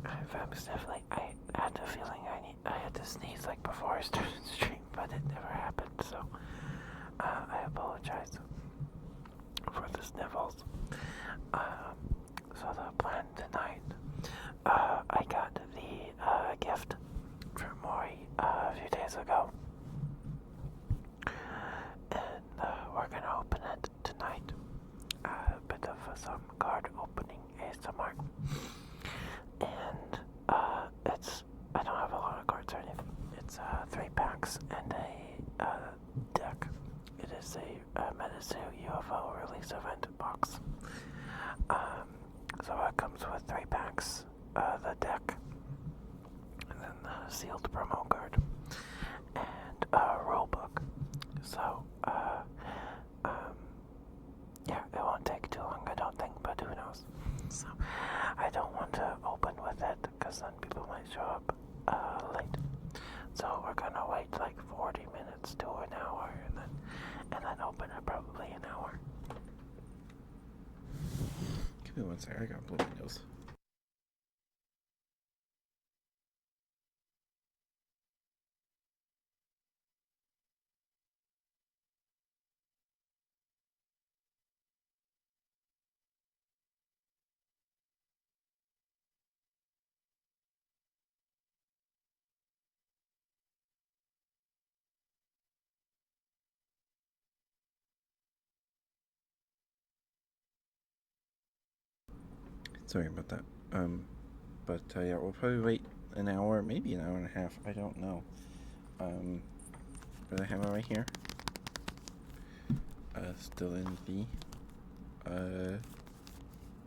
I'm sniffling. I had the feeling I had to sneeze like before I started the stream, but it never happened. So I apologize for the sniffles. So the plan tonight, I got the gift from Maury a few days ago, and we're gonna open it tonight. A bit of some card opening ASMR, and I don't have a lot of cards or anything. It's 3 packs and a deck. It is a Medisu UFO release event box. So it comes with 3 packs, the deck, and then the sealed promo card, and a rule book. So, yeah, it won't take too long, I don't think, but who knows. So, I don't want to open with it, because then people might show up late. So we're gonna wait like 40 minutes to an hour, and then open it probably an hour. Give me one second, I got blow my nose. Sorry about that. But yeah, we'll probably wait an hour, maybe an hour and a half. I don't know. But I have it right here. Still in the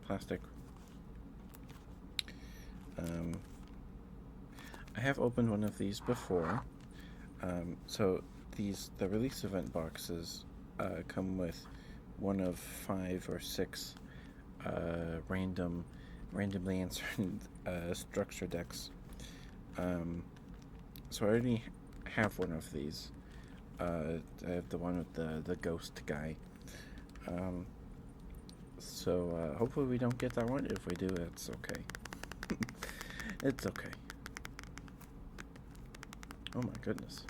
plastic. I have opened one of these before. So the release event boxes come with one of 5 or 6 randomly inserted structure decks. So I already have one of these. I have the one with the ghost guy. So hopefully we don't get that one. If we do, it's okay. It's okay. Oh my goodness.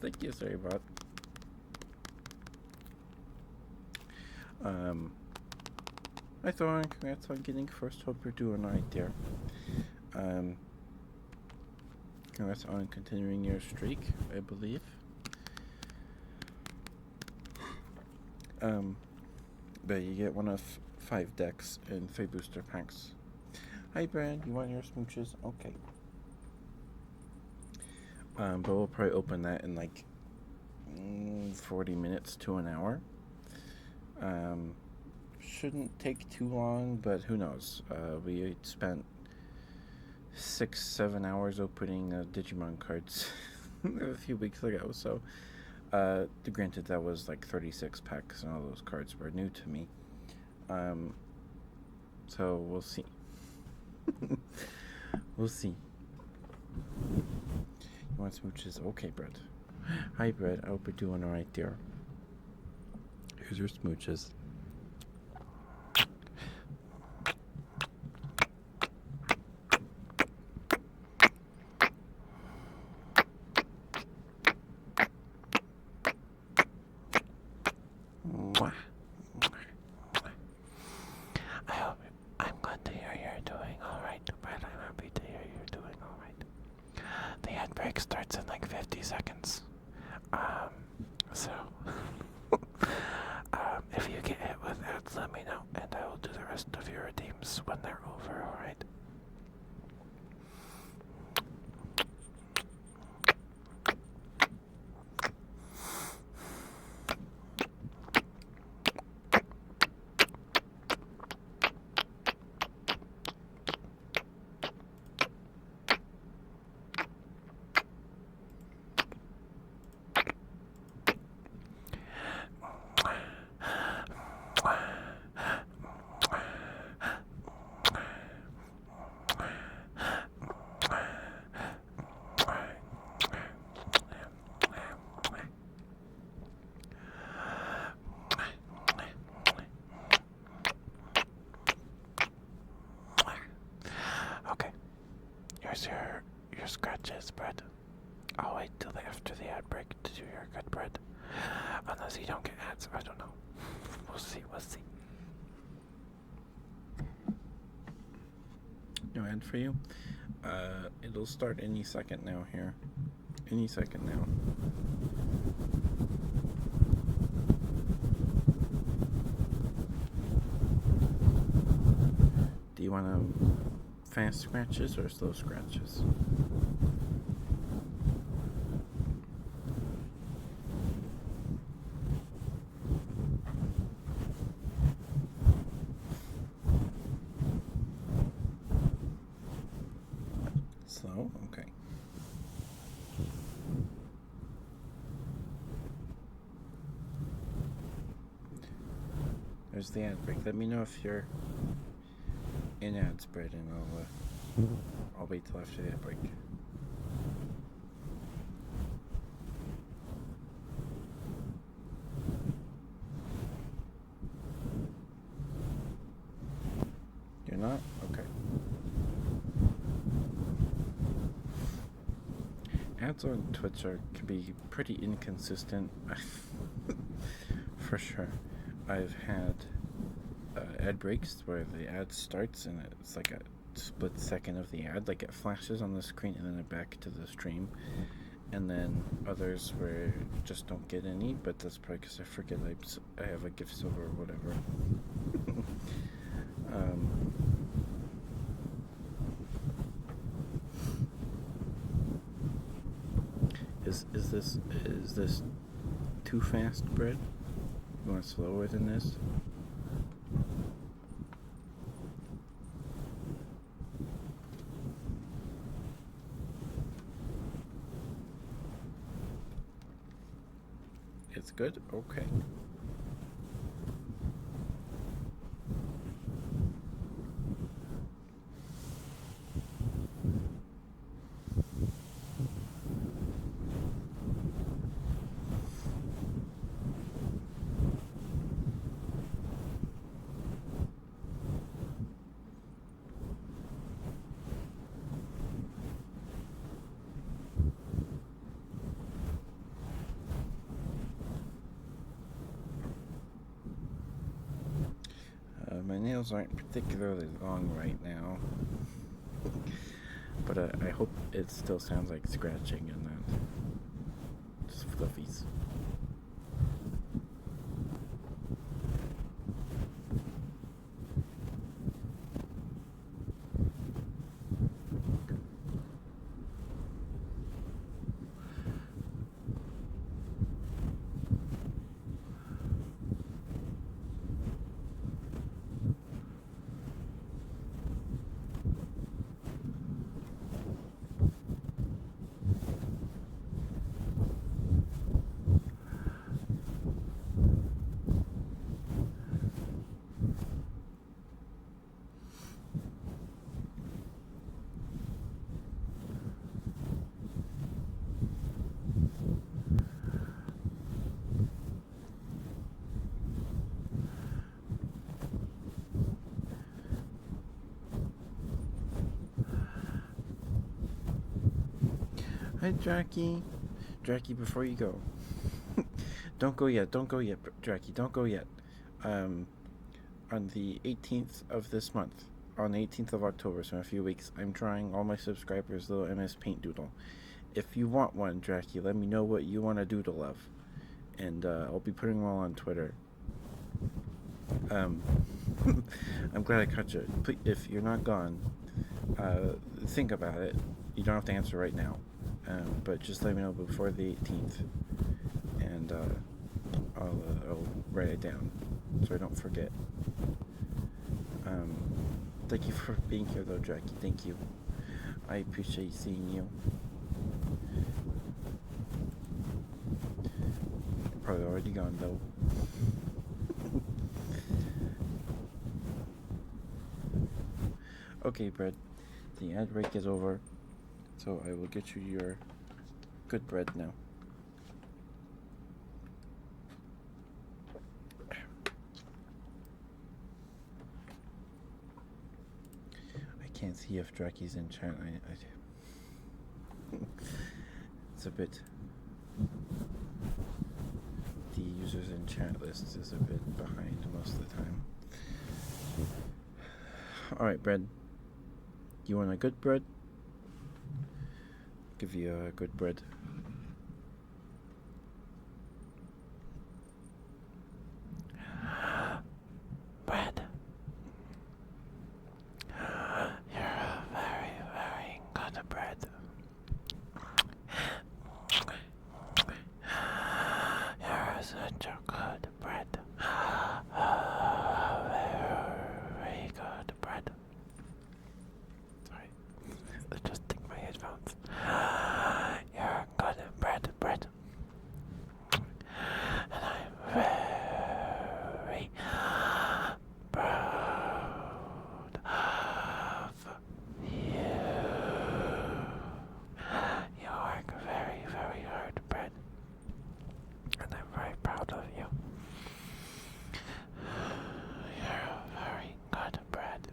Thank you, sorry bot. Hi Thorin, congrats on getting first. Hope you're doing right there. Congrats on continuing your streak, I believe. But you get one of 5 decks and 3 booster packs. Hi Brand, you want your smooches? Okay. But we'll probably open that in like 40 minutes to an hour. Shouldn't take too long, but who knows? We spent 6-7 hours opening Digimon cards a few weeks ago, so granted that was like 36 packs and all those cards were new to me. So we'll see. We'll see. You want smooches? Okay, Brett. Hi, Brett. I hope you're doing alright there. Here's your smooches. I'm glad to hear you're doing alright, Brett. I'm happy to hear you're doing alright. The ad break starts in like 50 seconds. So, if you get hit with ads, let me know, and I will do the rest of your redeems when they're over, alright? Here's your scratches, bread. I'll wait till after the ad break to do your good bread. Unless you don't get ads, I don't know. We'll see, we'll see. No ad for you? It'll start any second now here. Any second now. Do you want fast scratches or slow scratches? Slow? Okay. There's the ad break. Let me know if you're in ad spread, and I'll wait till after the ad break. You're not? Okay. Ads on Twitch can be pretty inconsistent. For sure. I've had ad breaks where the ad starts and it's like a split second of the ad, like it flashes on the screen and then it back to the stream, and then others where just don't get any, but that's probably because I forget I have a gift silver or whatever. Is this too fast, bread? You want slower than this? It's good? Okay. My nails aren't particularly long right now, but I hope it still sounds like scratching and not just fluffies. Hi, Jackie. Jackie, before you go. Don't go yet, Jackie, don't go yet. On the 18th of this month, on the 18th of October, so in a few weeks, I'm drawing all my subscribers a little MS Paint doodle. If you want one, Jackie, let me know what you want a doodle of, and I'll be putting them all on Twitter. I'm glad I caught you. Please, if you're not gone, think about it. You don't have to answer right now. But just let me know before the 18th, and I'll write it down so I don't forget. Thank you for being here, though, Jackie. Thank you. I appreciate seeing you. You're probably already gone, though. Okay, Brett. The ad break is over. So I will get you your good bread now. I can't see if Draki's in chat. It's a bit. The users in chat list is a bit behind most of the time. Alright, bread. You want a good bread? Give you a good bread. Bread. You're a very, very good bread. You're such a good bread. Very good bread. Sorry, I just take my headphones. You're good bread. And I'm very proud of you. You work very, very hard, bread. And I'm very proud of you. You're a very good bread.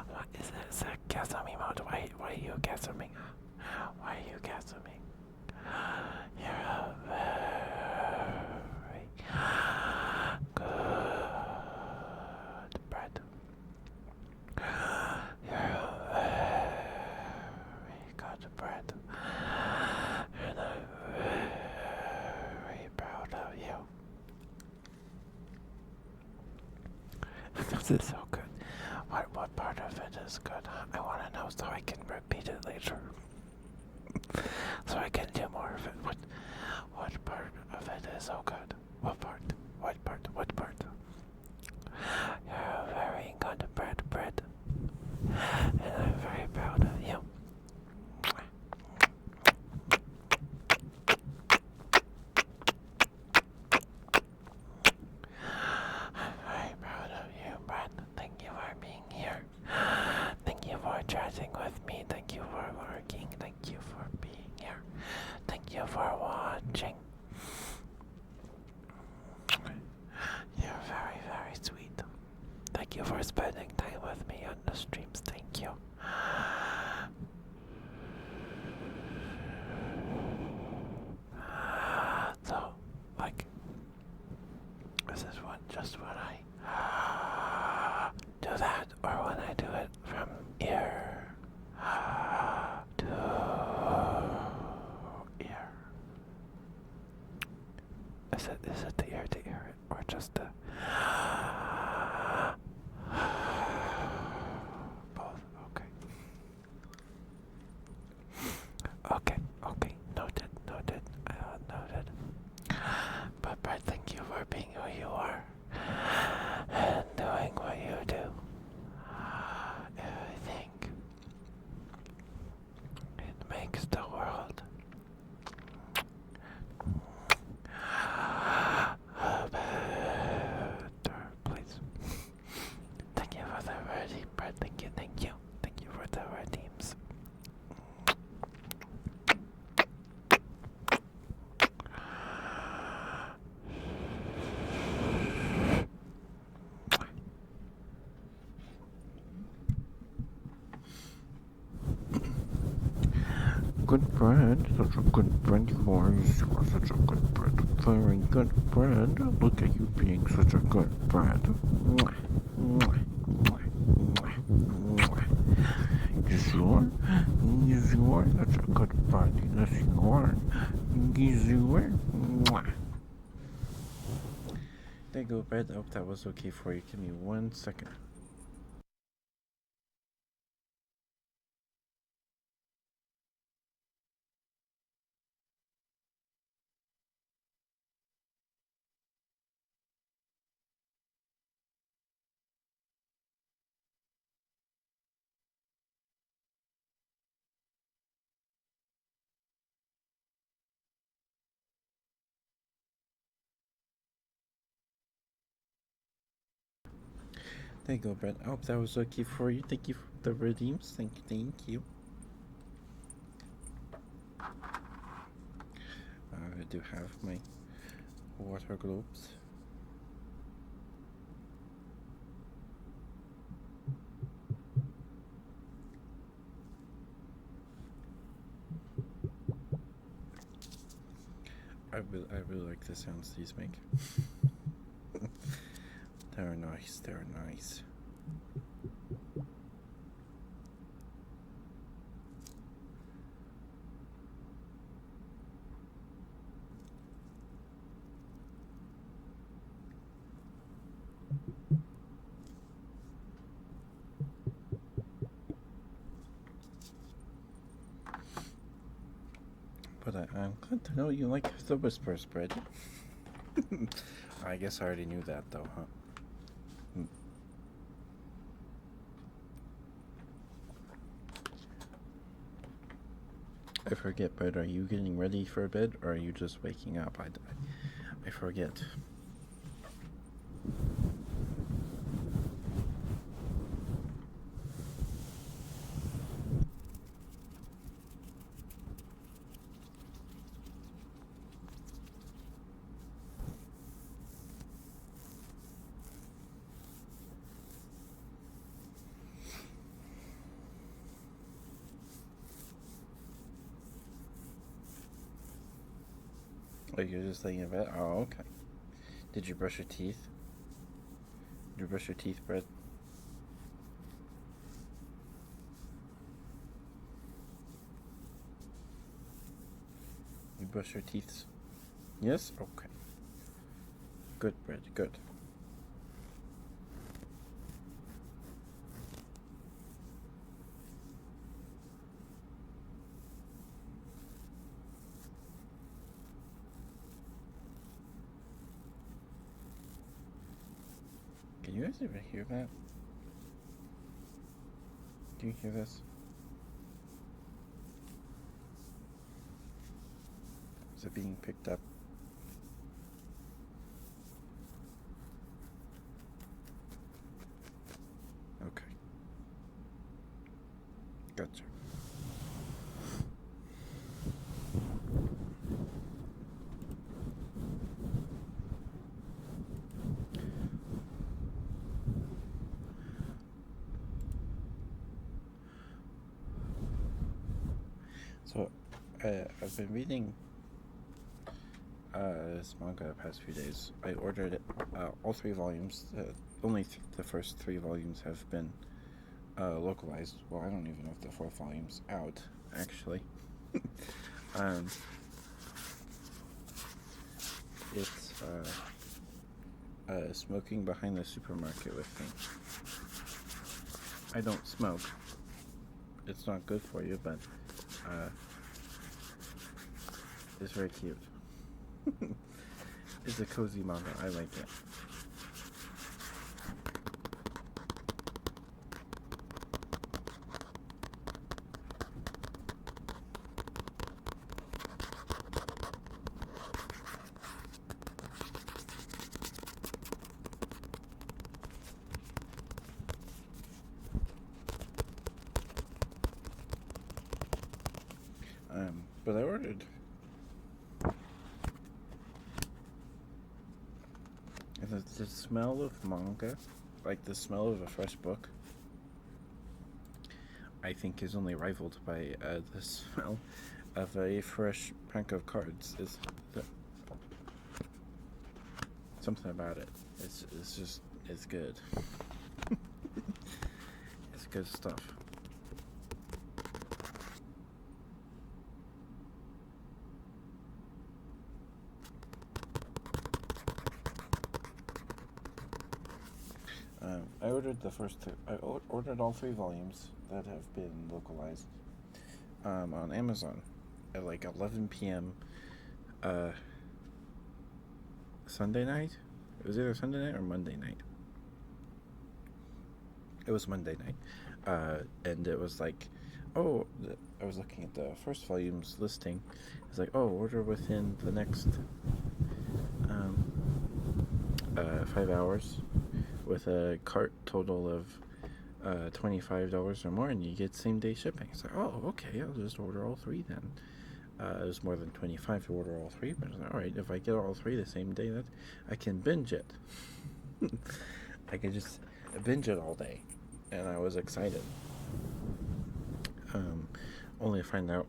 What is this? Gasoming mode? Why are you gasoming? Why are you gasoming? You're a very good bread. You're a very good bread. And I'm very proud of you. This is so good. What part of it is good? I want to know so I can repeat it later. So I can do more of it. What part of it is so good? What part? You're a very good bread. And I'm very proud of you. I'm very proud of you, Brad. Thank you for being here. Thank you for chatting with me. Thank you for working. Thank you for being here. Thank you for watching. You're very, very sweet. Thank you for spending time with me on the streams. Thank you. So, like, this is just when I do that, or when I do it from ear to ear. Is it the ear to ear, or just the both? Okay. Noted. Noted. But thank you for being who you are and doing what you do. I think it makes the world a better place. Thank you for the redeem, Brett. Thank you. Thank you for the redeems. Good bread, such a good bread you are. You are such a good bread. Very good bread. Look at you being such a good bread. Yes, you are. Yes, you are such a good bread. Yes, you are. Yes, you are. There you go, bread. I hope that was okay for you. Give me 1 second. There you go, Brett. I hope that was okay for you. Thank you for the redeems. Thank you. I do have my water globes I really like the sounds these make. They're nice. They're nice. But I'm glad to know you like the whisper spread. I guess I already knew that, though, huh? I forget, but are you getting ready for bed, or are you just waking up? I forget. Oh, you're just laying in bed? Oh, okay. Did you brush your teeth? Did you brush your teeth, Brett? You brush your teeth? Yes? Okay. Good, Brett, good. Can you guys even hear that? Do you hear this? Is it being picked up? Okay. Gotcha. So, I've been reading this manga the past few days. I ordered it, all 3 volumes. Only the first 3 volumes have been localized. Well, I don't even know if the 4th volume's out, actually. It's Smoking Behind the Supermarket with Me. I don't smoke. It's not good for you, but it's very cute. It's a cozy manga. I like it. But I ordered. And the smell of manga, like the smell of a fresh book, I think is only rivaled by the smell of a fresh pack of cards. Is something about it. It's good. It's good stuff. I ordered the first 2. I ordered all 3 volumes that have been localized on Amazon at like 11 p.m. Sunday night. It was either Sunday night or Monday night. It was Monday night, and it was like, oh, I was looking at the first volume's listing. It's like, oh, order within the next 5 hours with a cart total of $25 or more, and you get same day shipping. It's like, oh, okay, I'll just order all 3 then. It was more than $25 to order all 3, but all right, if I get all 3 the same day, that I can binge it. I could just binge it all day, and I was excited. Only to find out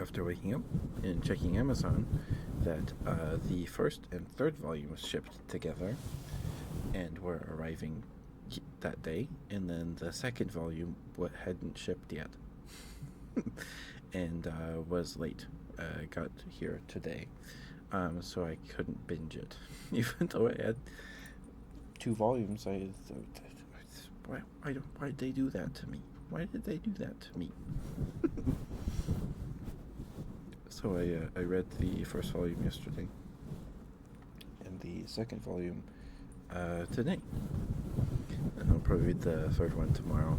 after waking up and checking Amazon that the first and third volume was shipped together and were arriving that day, and then the second volume hadn't shipped yet and was late. Got here today, so I couldn't binge it, even though I had 2 volumes. Why did they do that to me? Why did they do that to me? So I read the first volume yesterday, and the second volume today. And I'll probably read the third one tomorrow.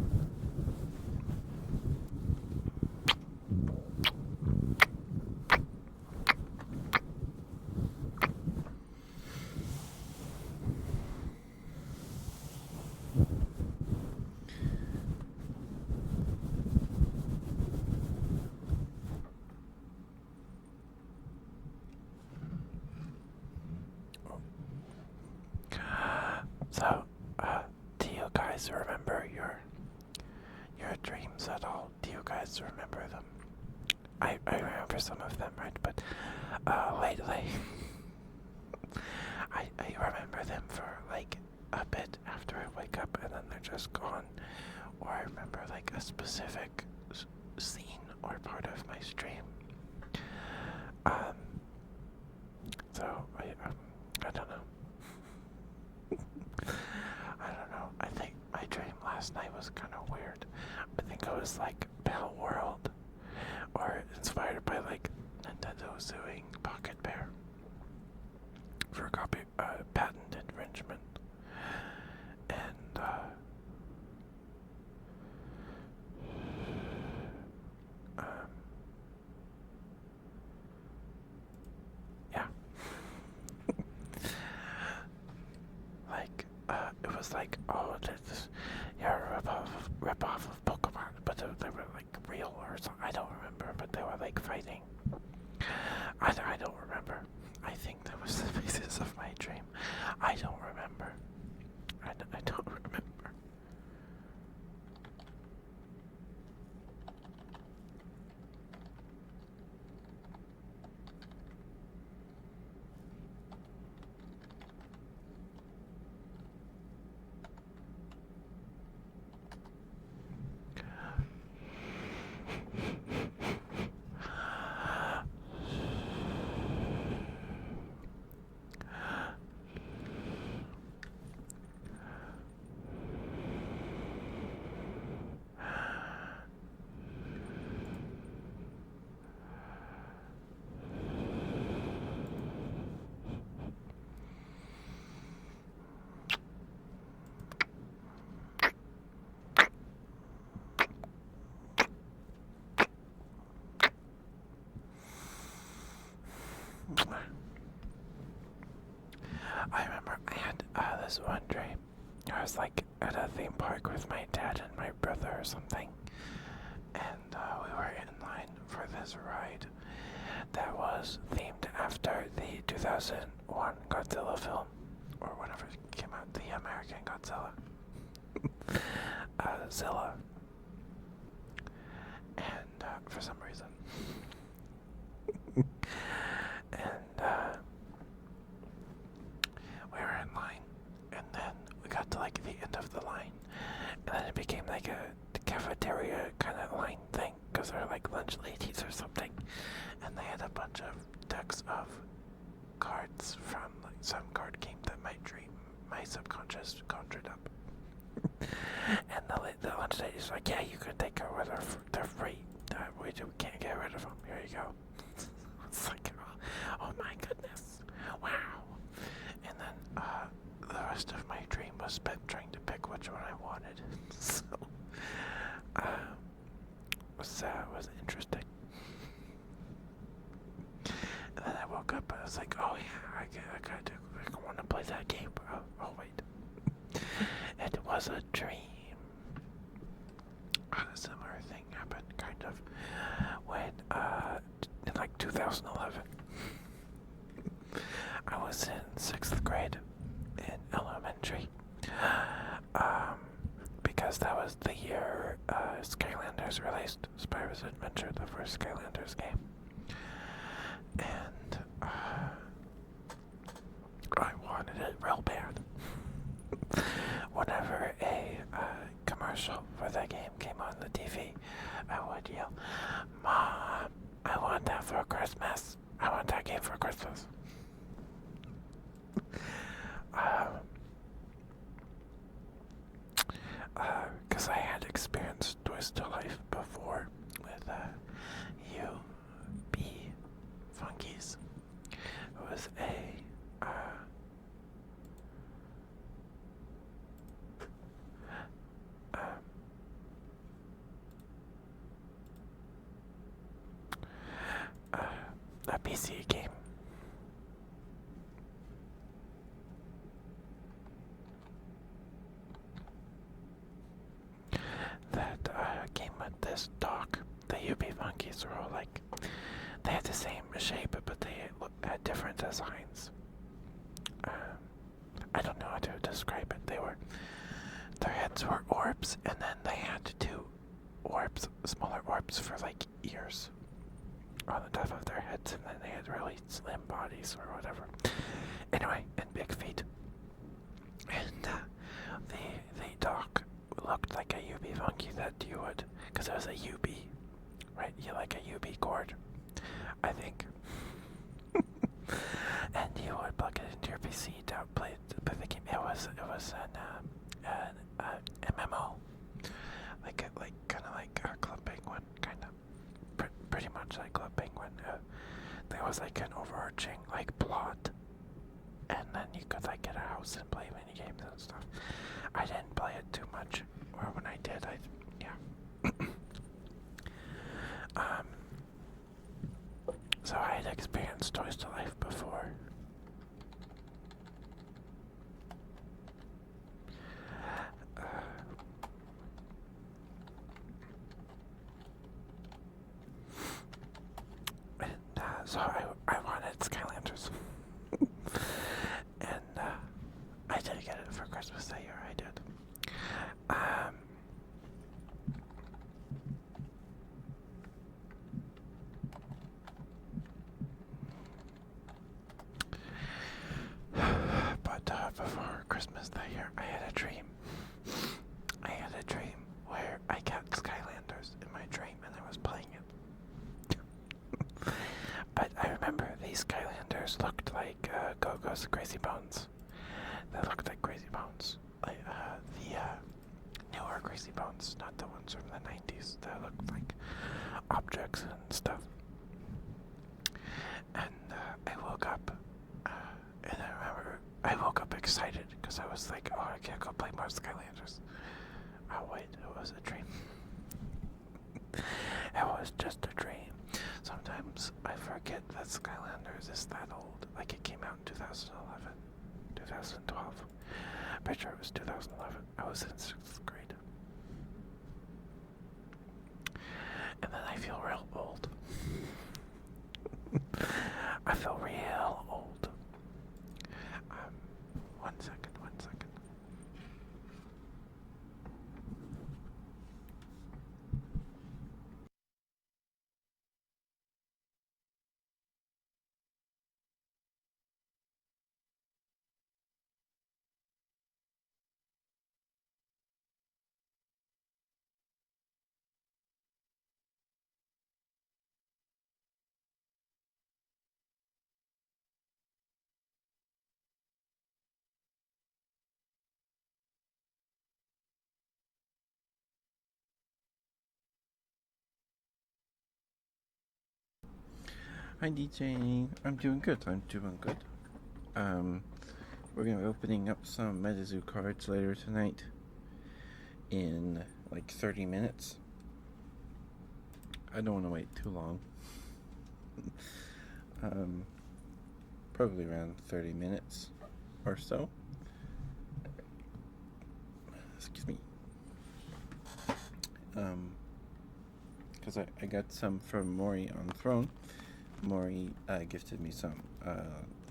So, do you guys remember your dreams at all? Do you guys remember them? I remember some of them, right? But lately, I remember them for like a bit after I wake up, and then they're just gone. Or I remember like a specific scene or part of my stream. So I don't know. I don't know. I think my dream last night was kind of weird. I think it was like Bell World, or inspired by like Nintendo suing Pocket Bear for patent infringement, and yeah. Like, it was like, oh, this, yeah, rip off of Pokemon, but they were like real or something. I don't remember, but they were like fighting. I don't remember. I think that was the basis of my dream. I don't remember. I don't remember. I remember I had this one dream. I was like at a theme park with my dad and my brother or something, and we were in line for this ride that was themed after the 2001 Godzilla film, or whenever it came out, the American Godzilla. Zilla. And for some reason. And we were in line, and then we got to like the end of the line, and then it became like a cafeteria kind of line thing, because they're like lunch ladies or something, and they had a bunch of decks of cards from like some card game that my subconscious conjured up. And the lunch lady's like, yeah, you can take her with her, they're free. We can't get rid of them. Here you go. It's like, oh my goodness, wow. And then the rest of my dream was spent trying to pick which one I wanted. So was interesting. And then I woke up and I was like, oh yeah, I want to play that game. Oh wait, it was a dream. A similar thing happened kind of when in like 2011. I was in 6th grade in elementary, because that was the year Skylanders released Spyro's Adventure, the first Skylanders game. And I wanted it real bad. Whenever a commercial for that game came on the TV, I would yell, "Mom, I want that for Christmas. I want that game for Christmas." Because I had experienced Toys to Life before with UB Funkies. It was a PC game. That came with this dock. The UB Monkeys were all like, they had the same shape, but they had different designs. I don't know how to describe it. Their heads were orbs, and then they had two orbs, smaller orbs for like ears on the top of their heads, and then they had really slim bodies or whatever. Anyway, and big feet. And the dock looked like a UB Funky that you would, because it was a UB, right? You like a UB cord, I think. And you would plug it into your PC to play the game. It was an MMO, like kind of like Club Penguin, kind of pretty much like Club Penguin. There was like an overarching like plot, and then you could like get a house and play mini games and stuff. I didn't play it too much, or when I did, so I had experienced Toys to Life before. So I wanted Skylanders. And I did get it for Christmas that year, I did. But before Christmas that year, I had a dream. I had a dream where I got Skylanders in my dream and I was playing it. But I remember these Skylanders looked like Go-Go's Crazy Bones. They looked like Crazy Bones. Like the newer Crazy Bones, not the ones from the 90s that looked like objects and stuff. And I woke up, and I remember I woke up excited because I was like, oh, I can't go play more Skylanders. Oh wait, it was a dream. It was just a dream. Sometimes I forget that Skylanders is that old. Like it came out in 2011, 2012. Pretty sure it was 2011. I was in 6th grade. And then I feel real old. I feel real old. One second. Hi DJ, I'm doing good. We're gonna be opening up some MetaZoo cards later tonight in like 30 minutes. I don't want to wait too long. Probably around 30 minutes or so. Excuse me. Because I got some from Maury on the throne. Maury gifted me some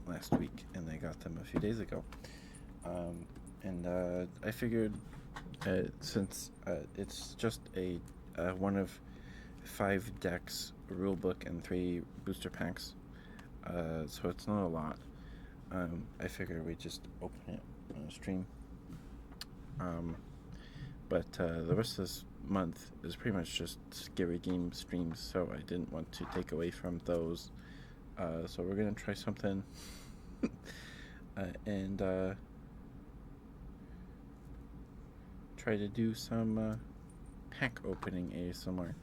last week, and I got them a few days ago. And I figured Since it's just a one of 5 decks rulebook and 3 booster packs, so it's not a lot. I figure we just open it on a stream. But the rest of this month is pretty much just scary game streams, so I didn't want to take away from those. So we're gonna try something, and try to do some pack opening ASMR.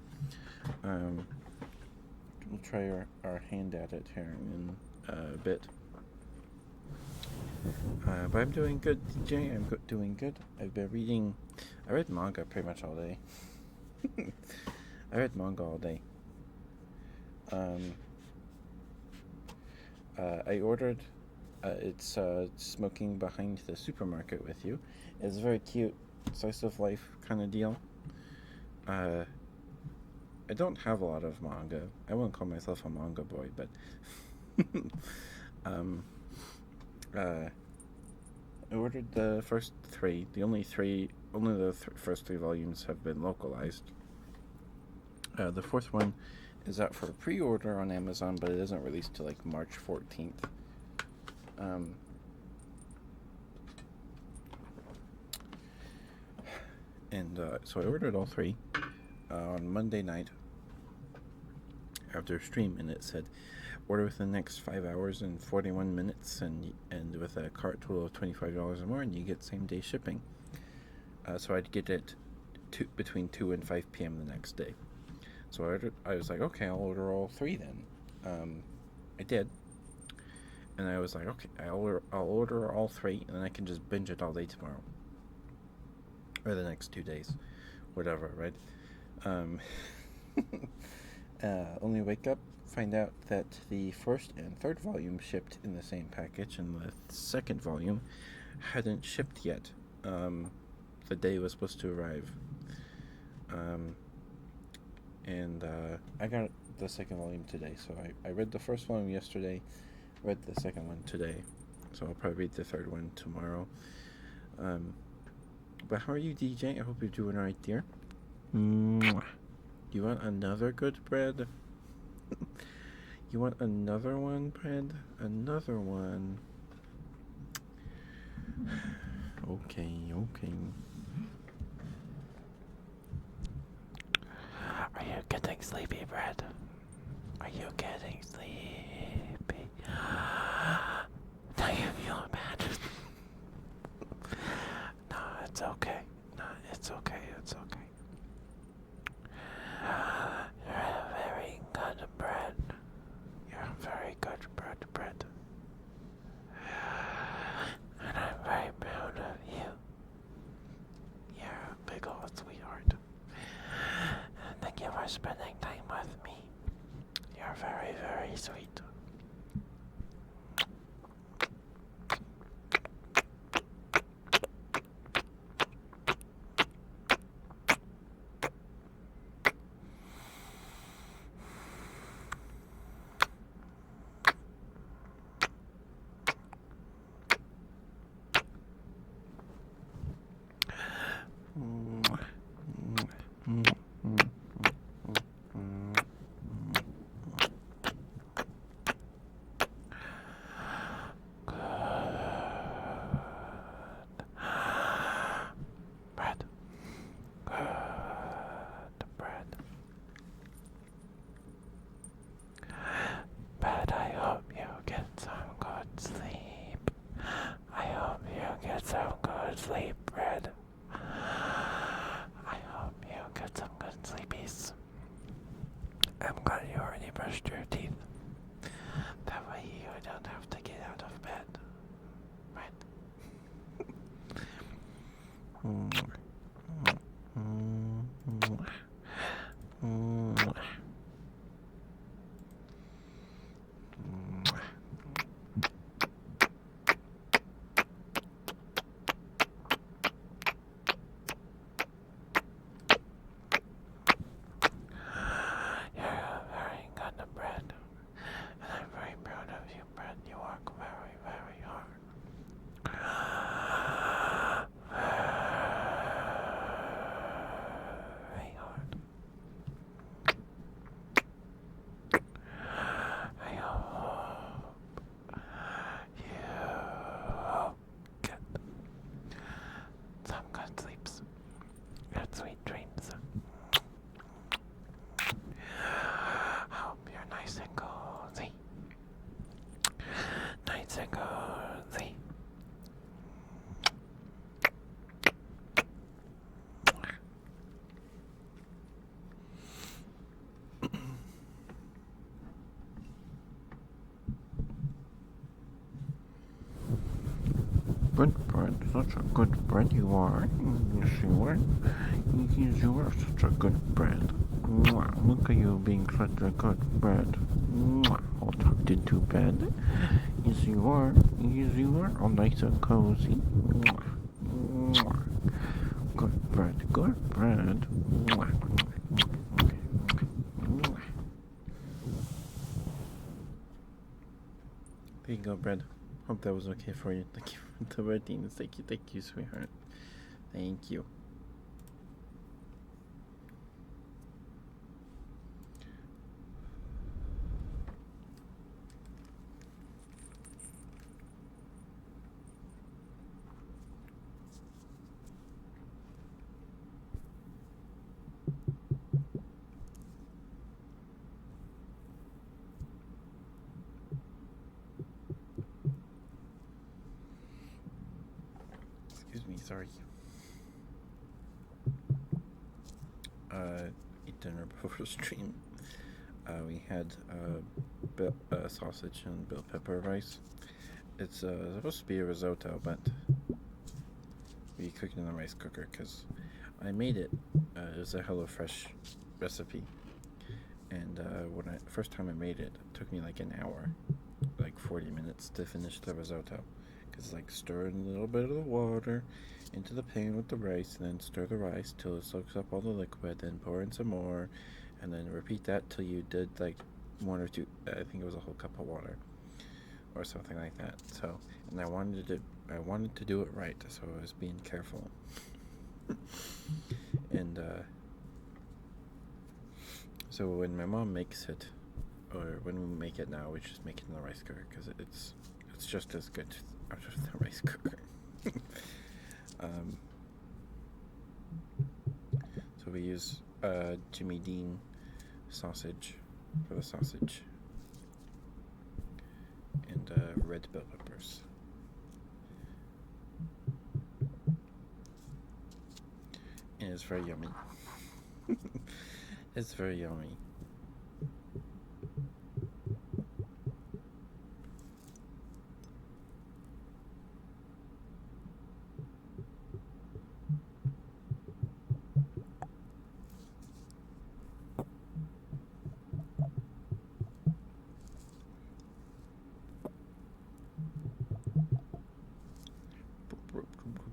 We'll try our hand at it here in a bit. But I'm doing good, DJ. I'm doing good. I read manga pretty much all day. I read manga all day. I ordered, it's Smoking Behind the Supermarket with You. It's a very cute slice of life kind of deal. I don't have a lot of manga. I won't call myself a manga boy, but I ordered the first 3. Only the first 3 volumes have been localized. The 4th one is out for pre-order on Amazon, but it isn't released till like March 14th. So I ordered all 3 on Monday night after stream, and it said order within the next 5 hours and 41 minutes, and with a cart total of $25 or more, and you get same day shipping. So I'd get it between 2 and 5 p.m. the next day. So I was like, okay, I'll order all 3 then. I did, and I was like, okay, I'll order all 3, and then I can just binge it all day tomorrow, or the next 2 days, whatever, right? Only wake up, find out that the 1st and 3rd volume shipped in the same package, and the 2nd volume hadn't shipped yet. The day was supposed to arrive. I got the 2nd volume today, so I read the 1st volume yesterday, read the 2nd one today, so I'll probably read the 3rd one tomorrow. But how are you, DJ? I hope you're doing alright, dear. Mwah. You want another good bread? You want another one, bread? Another one. Okay. Are you getting sleepy, Brad? Are you getting sleepy? Now you feel bad. No, it's okay. It's okay. You're a very good bread. You're a very good bread. And I'm very proud of you. You're a big old sweetheart. And thank you for spending time with me. You're very, very sweet. Good bread, such a good bread you are. Yes, you are. Yes, you are such a good bread. Mwah. Look at you being such a good bread. Mwah. All tucked into bed. Yes, you are. Yes, you are. All nice and cozy. Mwah. Mwah. Good bread, good bread. Mwah. Mwah. There you go, bread. Hope that was okay for you. Thank you for the routine. Thank you, sweetheart. Thank you. Excuse me, sorry. Eat dinner before stream. We had sausage and bell pepper rice. It's supposed to be a risotto, but we cooked it in the rice cooker because I made it. It was a HelloFresh recipe, and when first time I made it, it took me like an hour, like 40 minutes to finish the risotto. Because like stir in a little bit of the water into the pan with the rice, and then stir the rice till it soaks up all the liquid, then pour in some more, and then repeat that till you did like one or two, I think it was a whole cup of water or something like that. So, and I wanted to do it right, so I was being careful. And so when my mom makes it, or when we make it now, we just make it in the rice cooker because it's just as good out of the rice cooker. So we use Jimmy Dean sausage for the sausage, and red bell peppers. And it's very yummy. It's very yummy.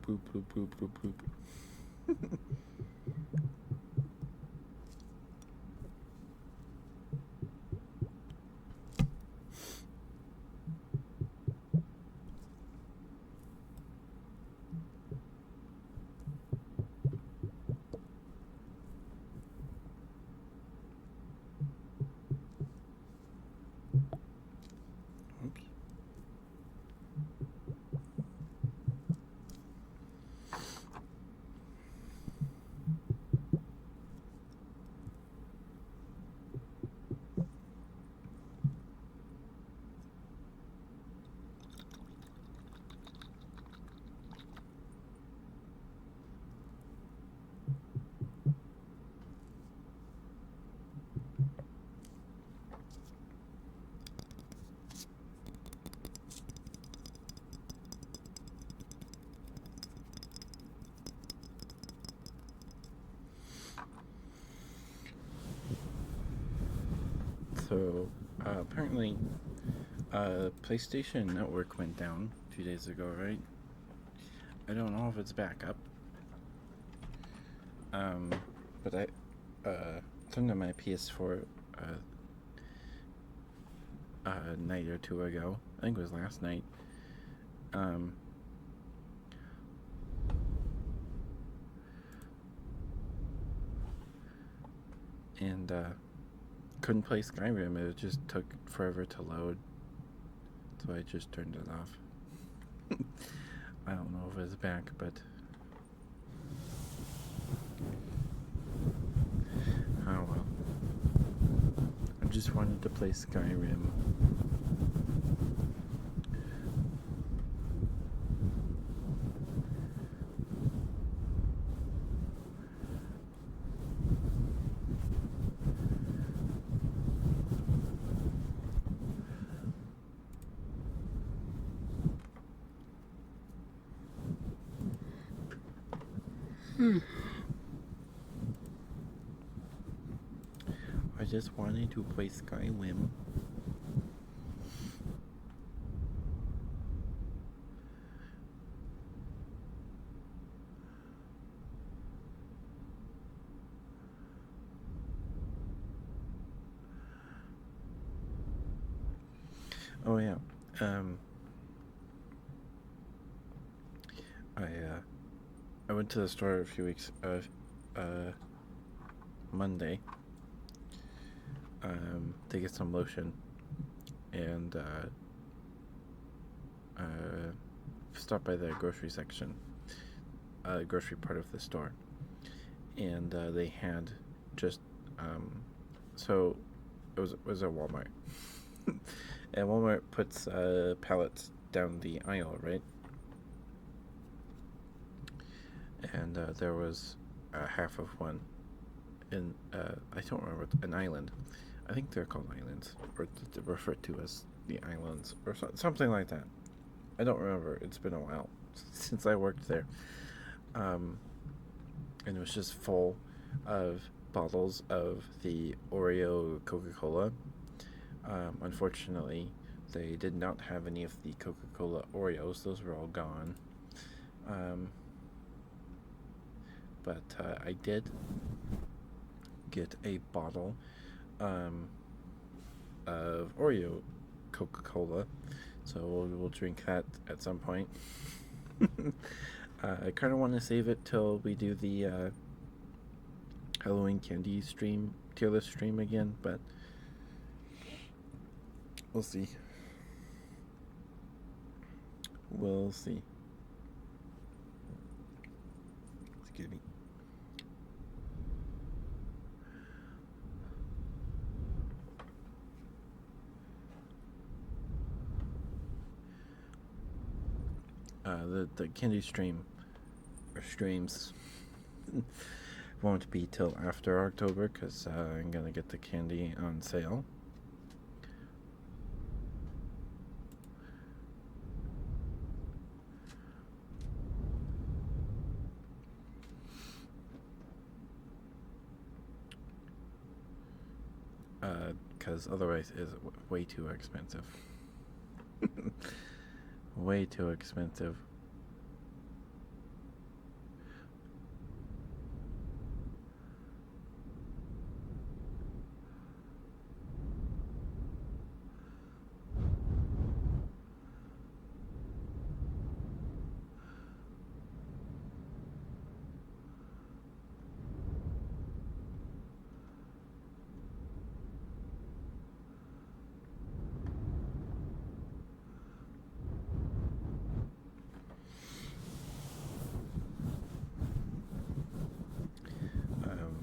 Boop, boop, boop, boop, boop. Oops. So apparently, PlayStation Network went down 2 days ago, right? I don't know if it's back up. But I turned on my PS4 a night or two ago. I think it was last night. And couldn't play Skyrim. It just took forever to load, so I just turned it off. I don't know if it's back, but oh well. I just wanted to play Skyrim. I just wanted to play Skyrim. Oh yeah. I went to the store a few weeks Monday to get some lotion and stopped by the grocery section, grocery part of the store, and they had just so it was a Walmart. And Walmart puts pallets down the aisle, right? And there was half of one in I don't remember, an island. I think they're called islands, or referred to as the islands, or something like that. I don't remember. It's been a while since I worked there. And it was just full of bottles of the Oreo Coca-Cola. Unfortunately, they did not have any of the Coca-Cola Oreos. Those were all gone. But I did get a bottle of Oreo Coca-Cola, so we'll drink that at some point. I kind of want to save it till we do the Halloween candy stream, tier list stream again, but we'll see. We'll see. Excuse me. The candy stream or streams won't be till after October because I'm gonna get the candy on sale. Because otherwise it's way too expensive. Way too expensive.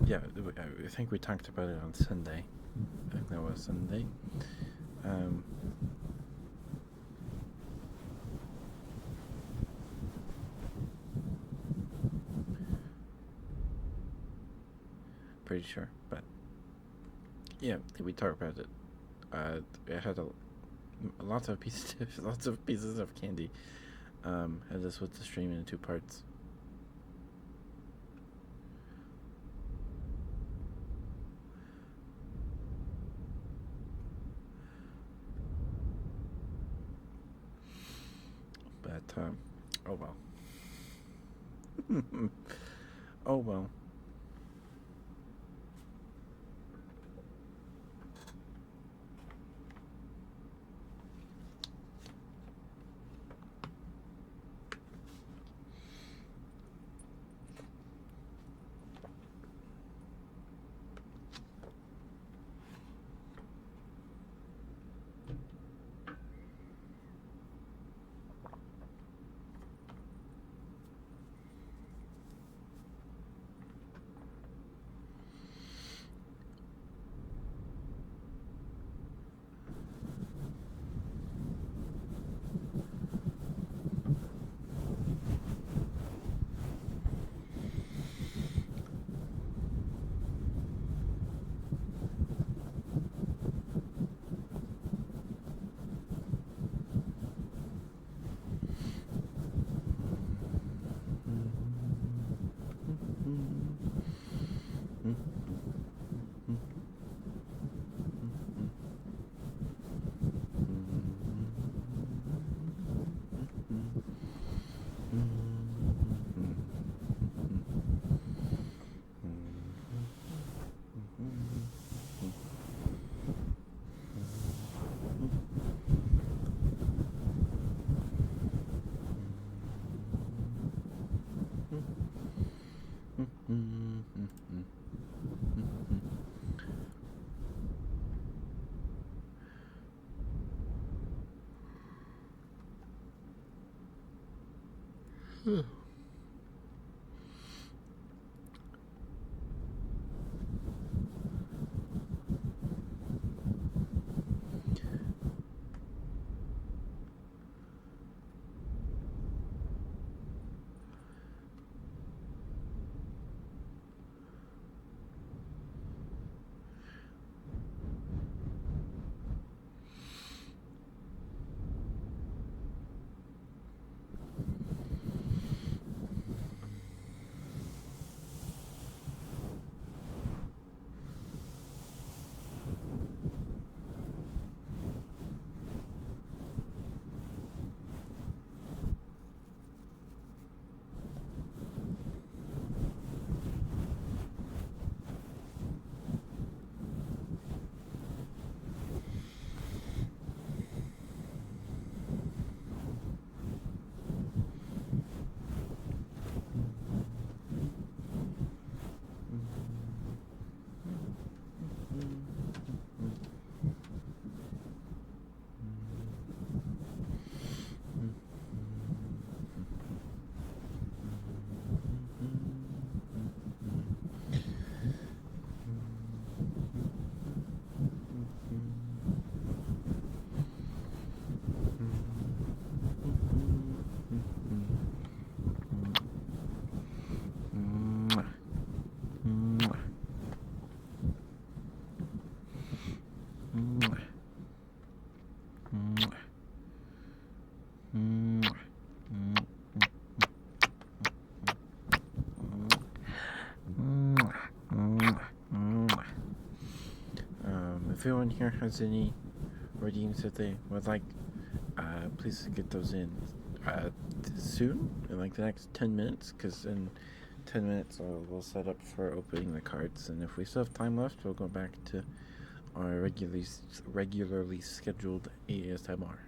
Yeah, I think we talked about it on Sunday. I think that was Sunday. Pretty sure, but yeah, we talked about it. It had lots of pieces, lots of pieces of candy. And this was the stream in 2 parts. But oh well. Oh well. If anyone here has any readings that they would like, please get those in soon, in like the next 10 minutes, because in 10 minutes we'll set up for opening the cards, and if we still have time left, we'll go back to our regularly scheduled ASMR.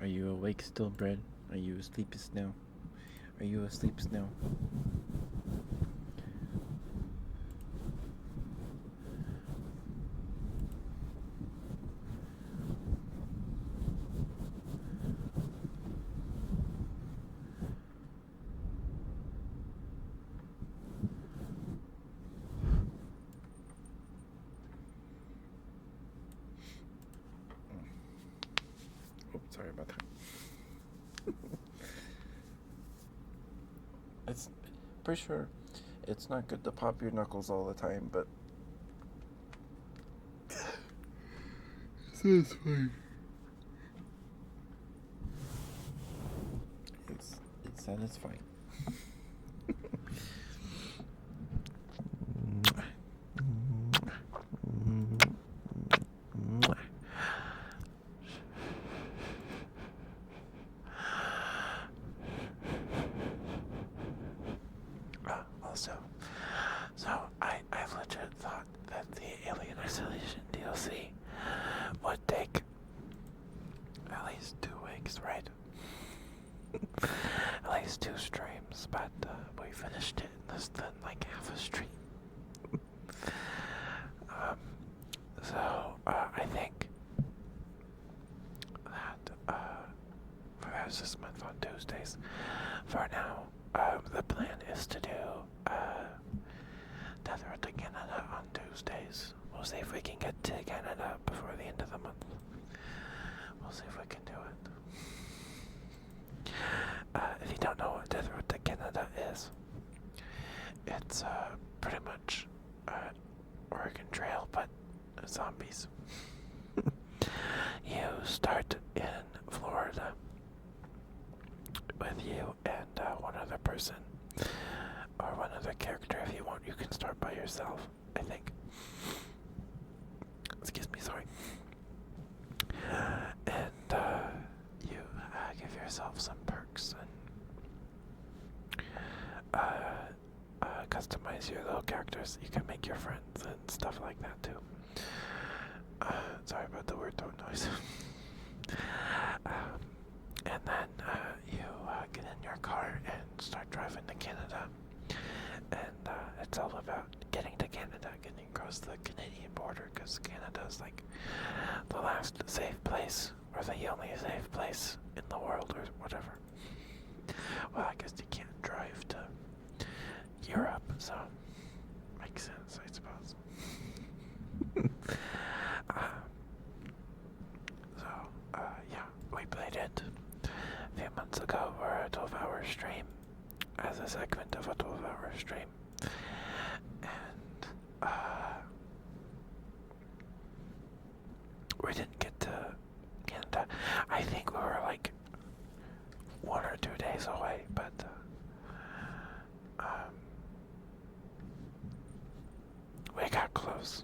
Are you awake still, Bread? Are you asleep now? Are you asleep now? Oh, sorry about that. It's pretty sure it's not good to pop your knuckles all the time, but it's fine. It's satisfying. So I've legit thought that the Alien Isolation DLC would take at least 2 weeks, right? At least 2 streams, but we finished it in less than like half a stream. I think that for this month on Tuesdays, for now, the plan is to do Death Road to Canada on Tuesdays. We'll see if we can get to Canada before the end of the month. We'll see if we can do it. If you don't know what Death Road to Canada is, it's pretty much Oregon Trail, but zombies. You start in Florida with you and one other person, or one other character if you want. You can start by yourself, I think. Excuse me, sorry. And you give yourself some perks and customize your little characters. You can make your friends and stuff like that too. Sorry about the weird tone noise. And then you get in your car and start driving to Canada. And it's all about getting to Canada, getting across the Canadian border, because Canada is like the last safe place, or the only safe place in the world, or whatever. Well, I guess you can't drive to Europe, so makes sense, I suppose. Yeah, we played it a few months ago for a 12-hour stream, as a segment of a 12-hour stream. And we didn't get to Canada. I think we were like 1 or 2 days away, but we got close.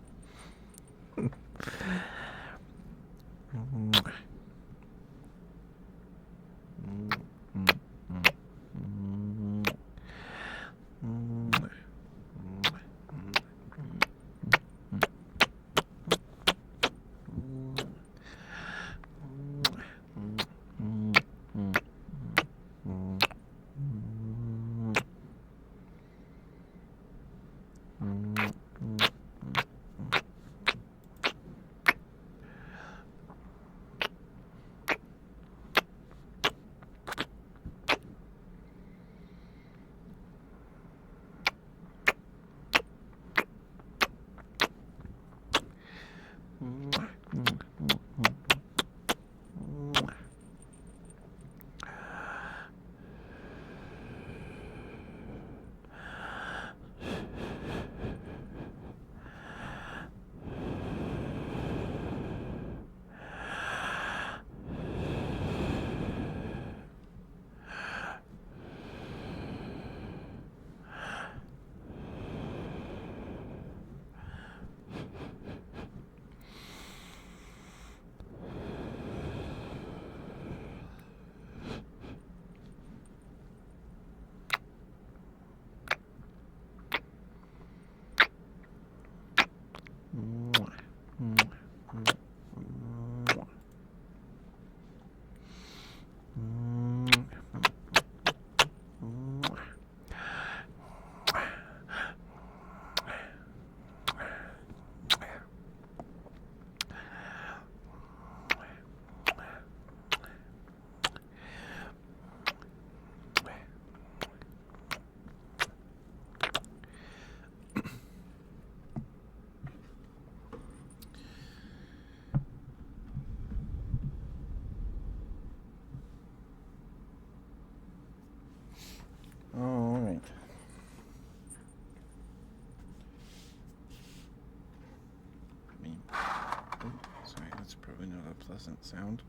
pleasant sound.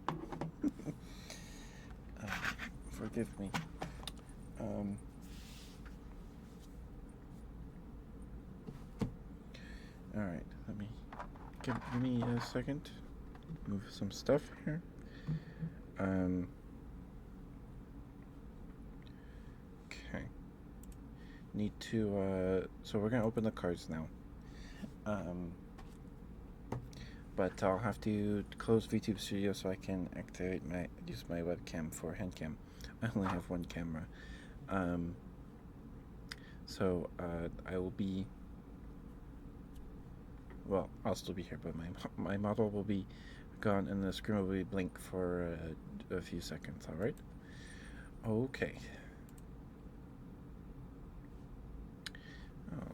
Forgive me. Alright, give me a second. Move some stuff here. Okay. Need to, so we're gonna open the cards now. But I'll have to close VTube Studio so I can use my webcam for handcam. I only have one camera. So I will be, well, I'll still be here, but my model will be gone and the screen will be blink for a few seconds, alright? Okay.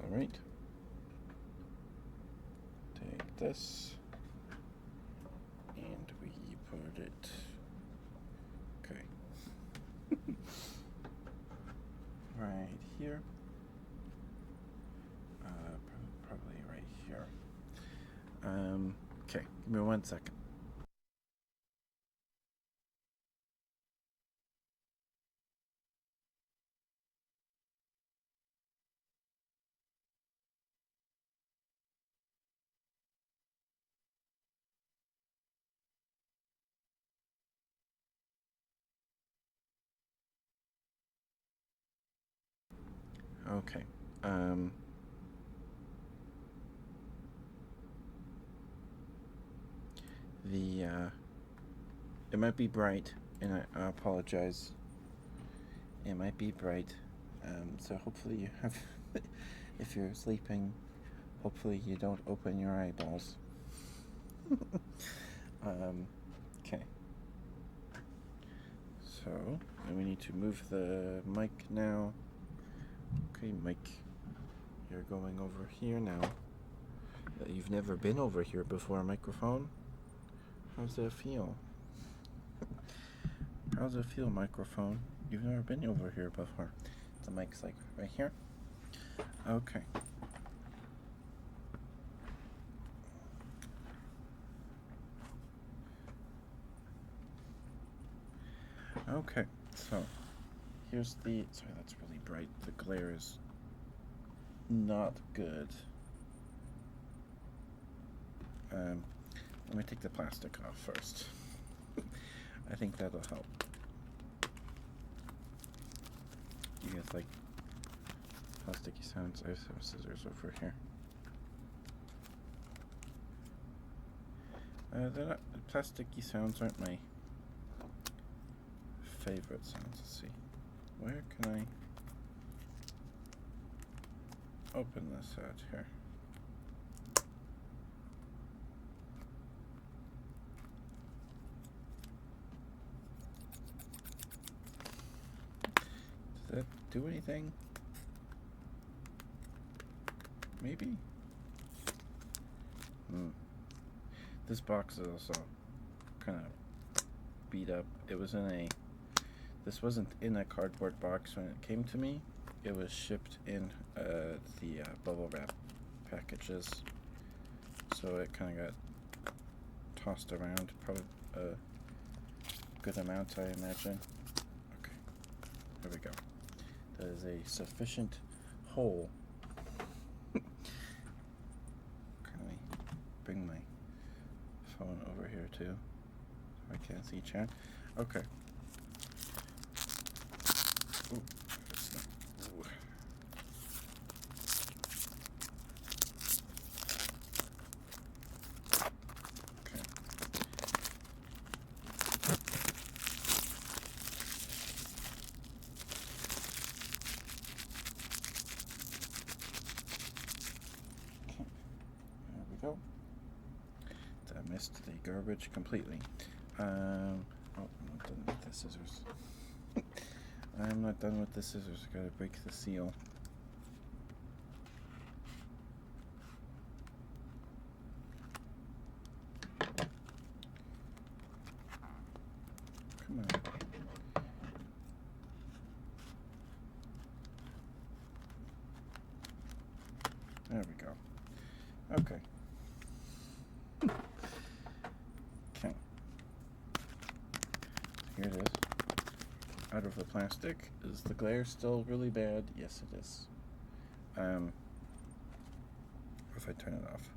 Alright. Take this. And we put it, okay, right here, probably right here. Okay, give me 1 second. Okay. It might be bright, and I apologize. It might be bright, so hopefully you have, if you're sleeping, hopefully you don't open your eyeballs. Okay. So, then we need to move the mic now. Okay, mic, you're going over here now. You've never been over here before, microphone. How's that feel? How's it feel, microphone? You've never been over here before. The mic's like right here. Okay. Okay, so here's the, sorry, that's really bright. The glare is not good. Let me take the plastic off first. I think that'll help. You guys like plasticky sounds? I have some scissors over here. The plasticky sounds aren't my favorite sounds. Let's see. Where can I open this at here? Does that do anything? Maybe? This box is also kind of beat up. It was this wasn't in a cardboard box when it came to me. It was shipped in the bubble wrap packages. So it kind of got tossed around, probably a good amount, I imagine. Okay, there we go. That is a sufficient hole. Can I bring my phone over here too, so I can't see chat? Okay. Ooh, it's not. Ooh. Okay. There we go. I missed the garbage completely. Oh, I'm not done with the scissors. I'm not done with the scissors. Gotta break the seal. Come on. There we go. Okay. Okay. here it is. Out of the plastic. Is the glare still really bad? Yes, it is. If I turn it off.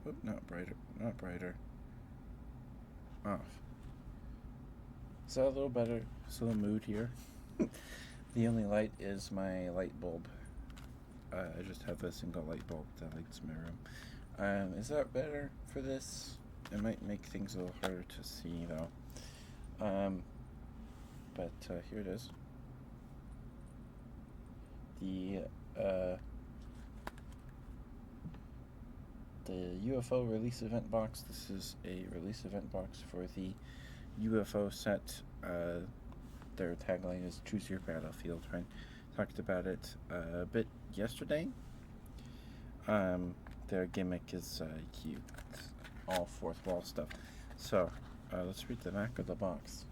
Oh, not brighter. Not brighter. Off. Is that a little better? Still a mood here. The only light is my light bulb. I just have a single light bulb that lights my room. Is that better for this? It might make things a little harder to see though. But here it is. The UFO release event box. This is a release event box for the UFO set. Their tagline is "Choose Your Battlefield." Right? Talked about it a bit yesterday. Their gimmick is cute. It's all fourth wall stuff. So let's read the back of the box.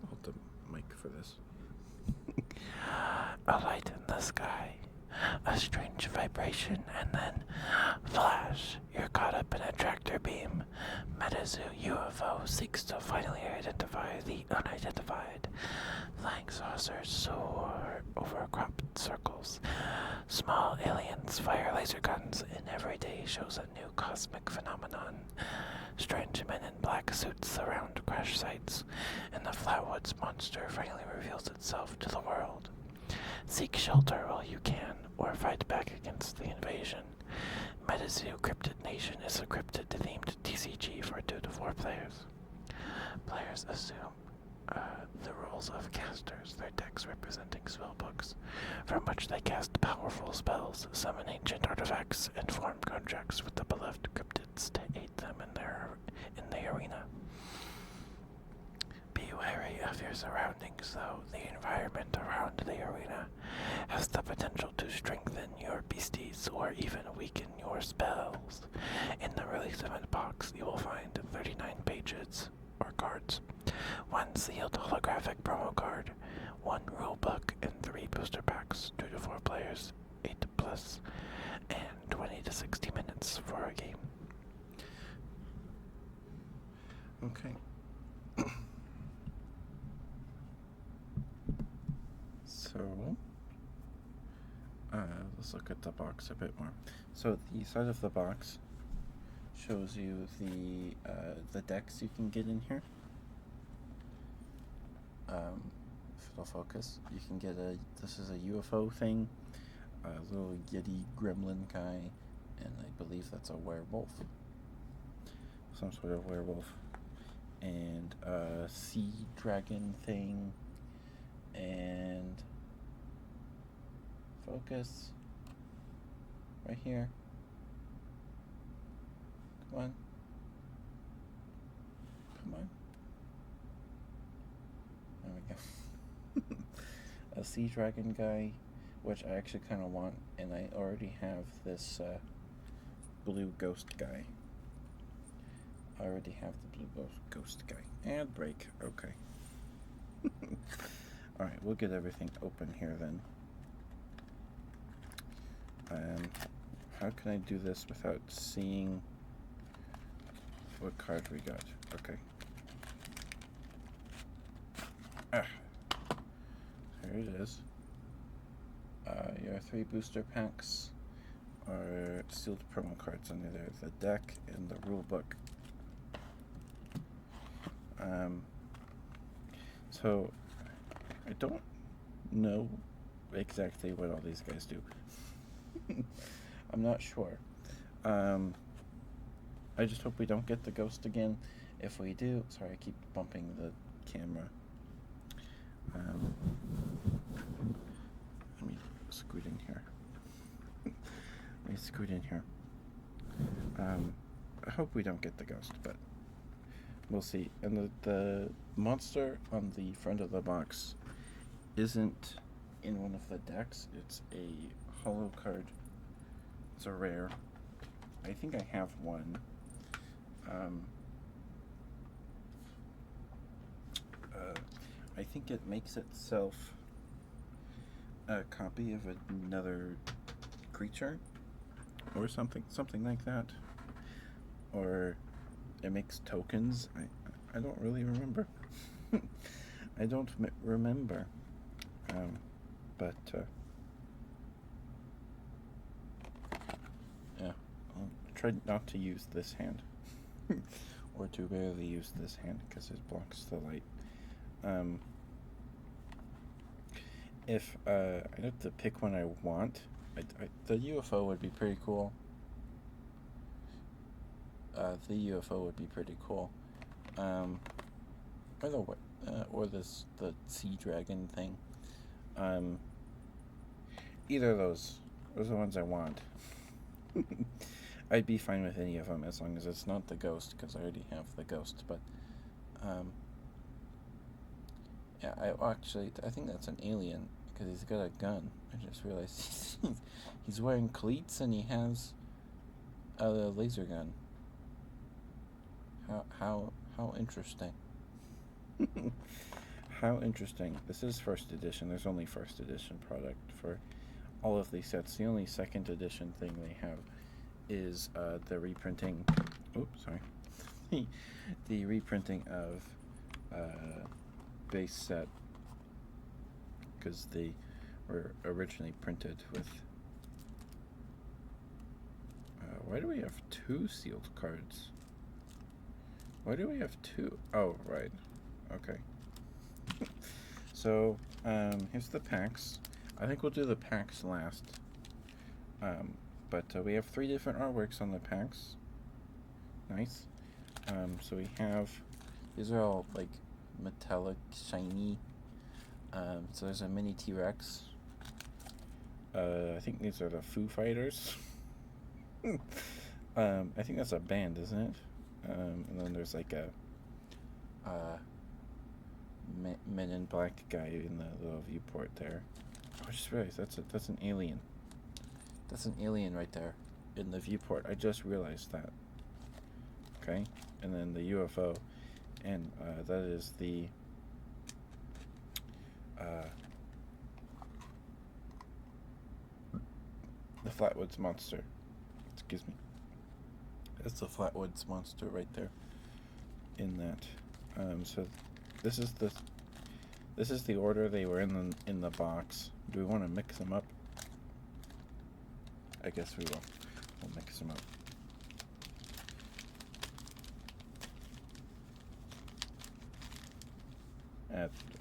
Hold the mic for this. A light in the sky, a strange vibration, and then flash. You're caught up in a tractor beam. Metazoo UFO seeks to finally identify the unidentified. Flying saucers soar over cropped circles. Small aliens fire laser guns, and every day shows a new cosmic phenomenon. Strange men in black suits surround crash sites, and the Flatwoods monster finally reveals itself to the world. Seek shelter while you can, or fight back against the invasion. Metazoo Cryptid Nation is a cryptid-themed TCG for 2 to 4 players. Players assume the roles of casters, their decks representing spellbooks, from which they cast powerful spells, summon ancient artifacts, and form contracts with the beloved cryptids to aid them in the arena. Be wary of your surroundings, though. The environment around the arena has the potential to strengthen your beasties or even weaken your spells. In the release event box, you will find 39 pages, or cards, 1 sealed holographic promo card, 1 rulebook, and 3 booster packs, 2 to 4 players, 8 plus, and 20 to 60 minutes for a game. Okay. So, let's look at the box a bit more. So the side of the box shows you the decks you can get in here. If it'll focus, you can get this is a UFO thing, a little Yeti gremlin guy, and I believe that's a werewolf. Some sort of werewolf. And a sea dragon thing, and focus right here. Come on. Come on. There we go. A sea dragon guy, which I actually kind of want, and I already have this blue ghost guy. I already have the blue ghost guy. And break. Okay. Alright, we'll get everything open here then. How can I do this without seeing what card we got? Okay. Here it is. Your 3 booster packs are sealed promo cards under there. The deck and the rule book. So I don't know exactly what all these guys do. I'm not sure. I just hope we don't get the ghost again. If we do, sorry, I keep bumping the camera. Let me scoot in here. I hope we don't get the ghost, but we'll see. And the monster on the front of the box isn't in one of the decks. It's a holo card. It's a rare. I think I have one. I think it makes itself a copy of another creature or something like that. or it makes tokens. I don't really remember. I don't remember. But yeah, I'll try not to use this hand, or to rarely use this hand because it blocks the light. If I'd have to pick one I want, the UFO would be pretty cool. The UFO would be pretty cool. Or the sea dragon thing. Either of those are the ones I want. I'd be fine with any of them as long as it's not the ghost, because I already have the ghost. But yeah, I think that's an alien because he's got a gun. I just realized he's wearing cleats and he has a laser gun. How interesting. How interesting. This is first edition. There's only first edition product for all of these sets. The only second edition thing they have is the reprinting. Oops, sorry. The reprinting of base set, because they were originally printed with. Why do we have two sealed cards? Why do we have two? Oh, right. Okay. So, here's the packs. I think we'll do the packs last. But we have 3 different artworks on the packs. Nice. So we have, these are all like metallic, shiny. So there's a mini T-Rex. I think these are the Foo Fighters. I think that's a band, isn't it? And then there's like a Men in Black guy in the little viewport there. Oh, I just realized that's an alien. That's an alien right there in the viewport. I just realized that. Okay, and then the UFO, and that is the Flatwoods monster. Excuse me. That's the Flatwoods monster right there. In that, so this is the order they were in the box. Do we want to mix them up? I guess we will. We'll mix them up.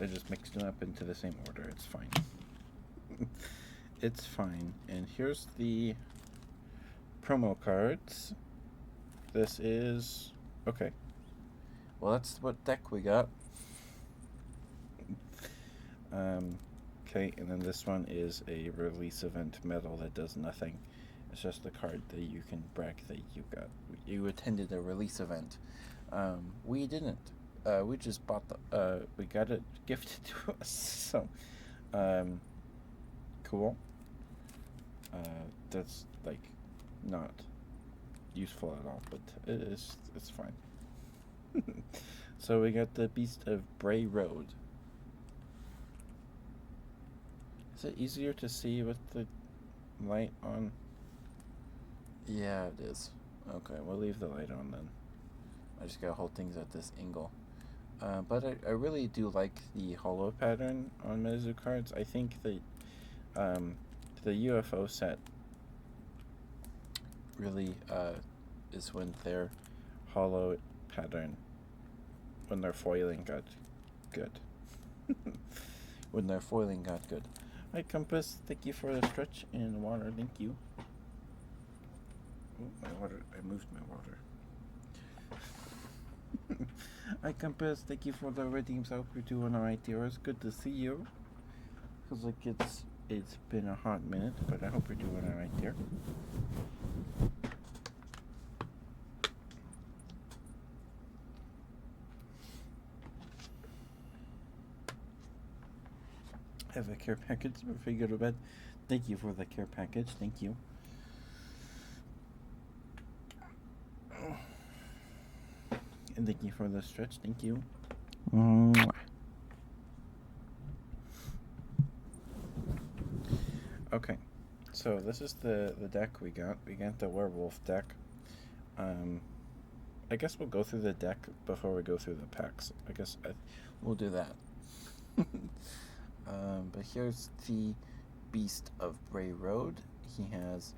I just mixed them up into the same order. It's fine. It's fine. And here's the promo cards. This is okay. Well, that's what deck we got. Okay, and then this one is a release event medal that does nothing. It's just a card that you can brag that you got. You attended a release event. We didn't. We just bought we got it gifted to us. So, cool. That's like not useful at all, but it's fine. So we got the Beast of Bray Road. Is it easier to see with the light on? Yeah, it is. Okay, we'll leave the light on then. I just gotta hold things at this angle. But I really do like the holo pattern on Mizu cards. I think the UFO set really is when their holo pattern, when their foiling got good. When their foiling got good. Hi Compass, thank you for the stretch and water, thank you. Oh, my water, I moved my water. Hi Compass, thank you for the redeems. I hope you're doing alright, dear. It's good to see you. Feels like it's been a hot minute, but I hope you're doing alright, dear. Have a care package before you go to bed. Thank you for the care package. Thank you. And thank you for the stretch. Thank you. Okay, so this is the deck we got. We got the werewolf deck. I guess we'll go through the deck before we go through the packs. We'll do that. But here's the Beast of Bray Road. He has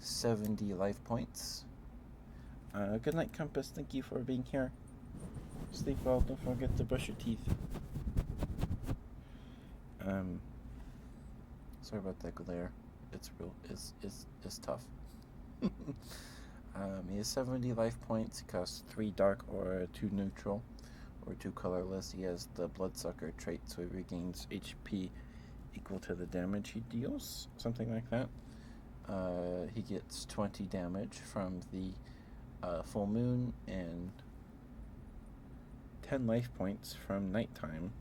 70 life points. Good night, Compass. Thank you for being here. Sleep well. Don't forget to brush your teeth. Sorry about that glare. It's real. It's tough. He has 70 life points. He costs 3 dark or 2 neutral or 2 colorless. He has the Bloodsucker trait, so he regains HP equal to the damage he deals, something like that. He gets 20 damage from the full moon and 10 life points from nighttime.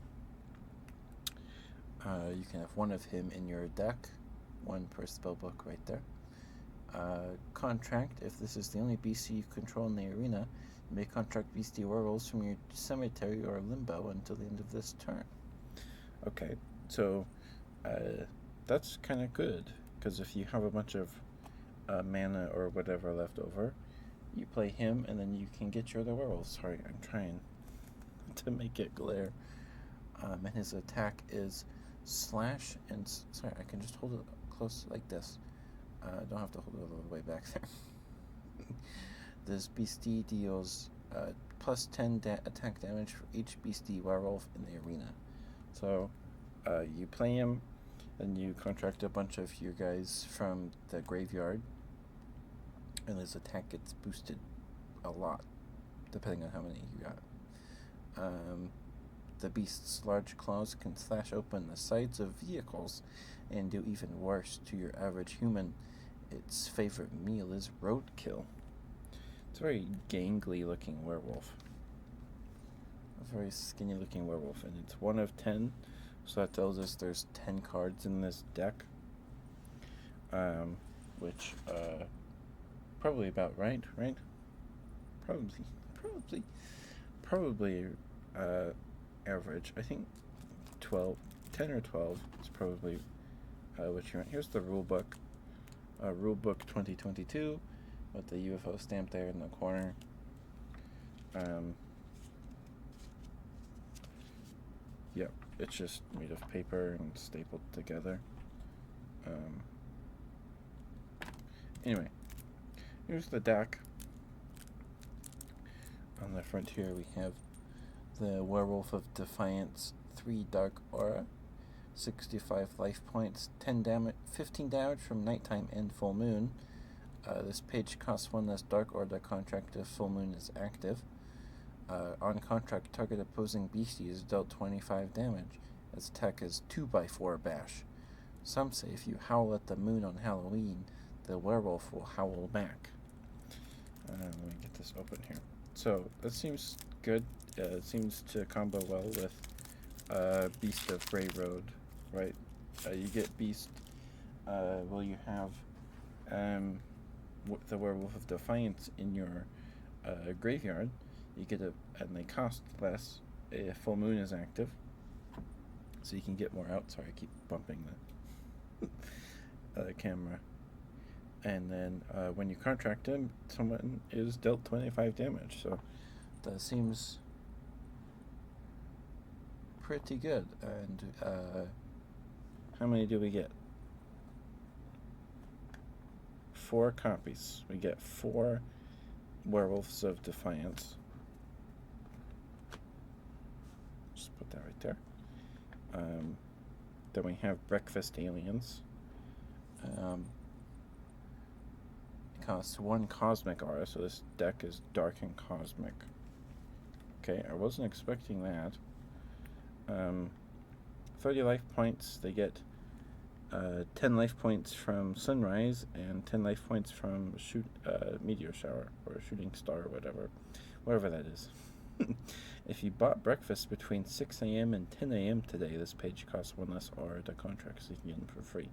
You can have one of him in your deck, 1 per spellbook right there. Contract, if this is the only beast you control in the arena, you may contract beastie werewolves from your cemetery or limbo until the end of this turn. Okay, so that's kind of good, because if you have a bunch of mana or whatever left over, you play him and then you can get your other werewolves. Sorry, I'm trying to make it glare. And his attack is slash and sorry, I can just hold it close like this. I don't have to hold it all the way back there. This beastie deals plus 10 attack damage for each beastie werewolf in the arena. So you play him, and you contract a bunch of your guys from the graveyard, and his attack gets boosted a lot, depending on how many you got. The beast's large claws can slash open the sides of vehicles and do even worse to your average human. Its favorite meal is roadkill. It's a very gangly looking werewolf. A very skinny looking werewolf, and it's 1 of 10, so that tells us there's 10 cards in this deck. Which, probably about right? Probably, average. I think 10 or 12 is probably what you want. Here's the rulebook. Rulebook 2022 with the UFO stamp there in the corner. Yep, it's just made of paper and stapled together. Anyway, here's the deck. On the front here we have the Werewolf of Defiance 3 Dark Aura, 65 life points, 15 damage from nighttime and full moon. This page costs 1 less dark aura to contract if full moon is active. On contract, target opposing beastie is dealt 25 damage. Its attack is 2x4 bash. Some say if you howl at the moon on Halloween, the werewolf will howl back. Let me get this open here. So that seems good. It seems to combo well with Beast of Bray Road, right? You get Beast. You have the Werewolf of Defiance in your graveyard. You get and they cost less if full moon is active, so you can get more out. Sorry, I keep bumping the camera. And then when you contract him, someone is dealt 25 damage. So that seems pretty good. And how many do we get? 4 copies. We get 4 Werewolves of Defiance. Just put that right there. Then we have Breakfast Aliens. It costs 1 Cosmic Aura, so this deck is dark and cosmic. Okay, I wasn't expecting that. 30 life points. They get 10 life points from Sunrise and 10 life points from Meteor Shower or Shooting Star or whatever that is. If you bought breakfast between 6 a.m. and 10 a.m. today, this page costs 1 less aura to contract, so you can get them for free.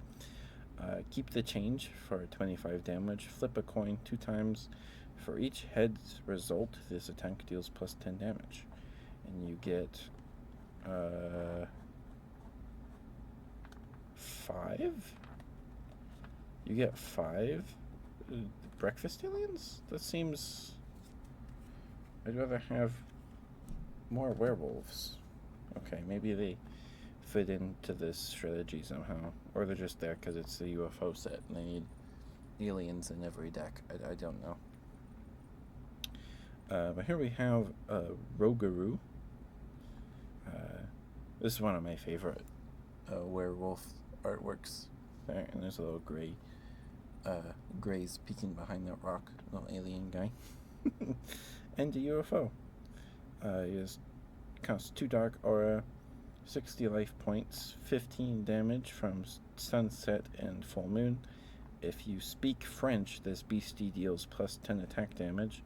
Keep the change for 25 damage. Flip a coin 2 times. For each head's result, this attack deals plus 10 damage. And you get 5? You get 5 breakfast aliens? That seems I'd rather have more werewolves. Okay, maybe they fit into this strategy somehow, or they're just there because it's the UFO set and they need aliens in every deck. I don't know. But here we have Rogaroo. This is one of my favorite werewolf artworks. There, and there's a little grays peeking behind that rock, little alien guy, and a UFO. He costs 2 dark aura, 60 life points, 15 damage from sunset and full moon. If you speak French, this beastie deals plus 10 attack damage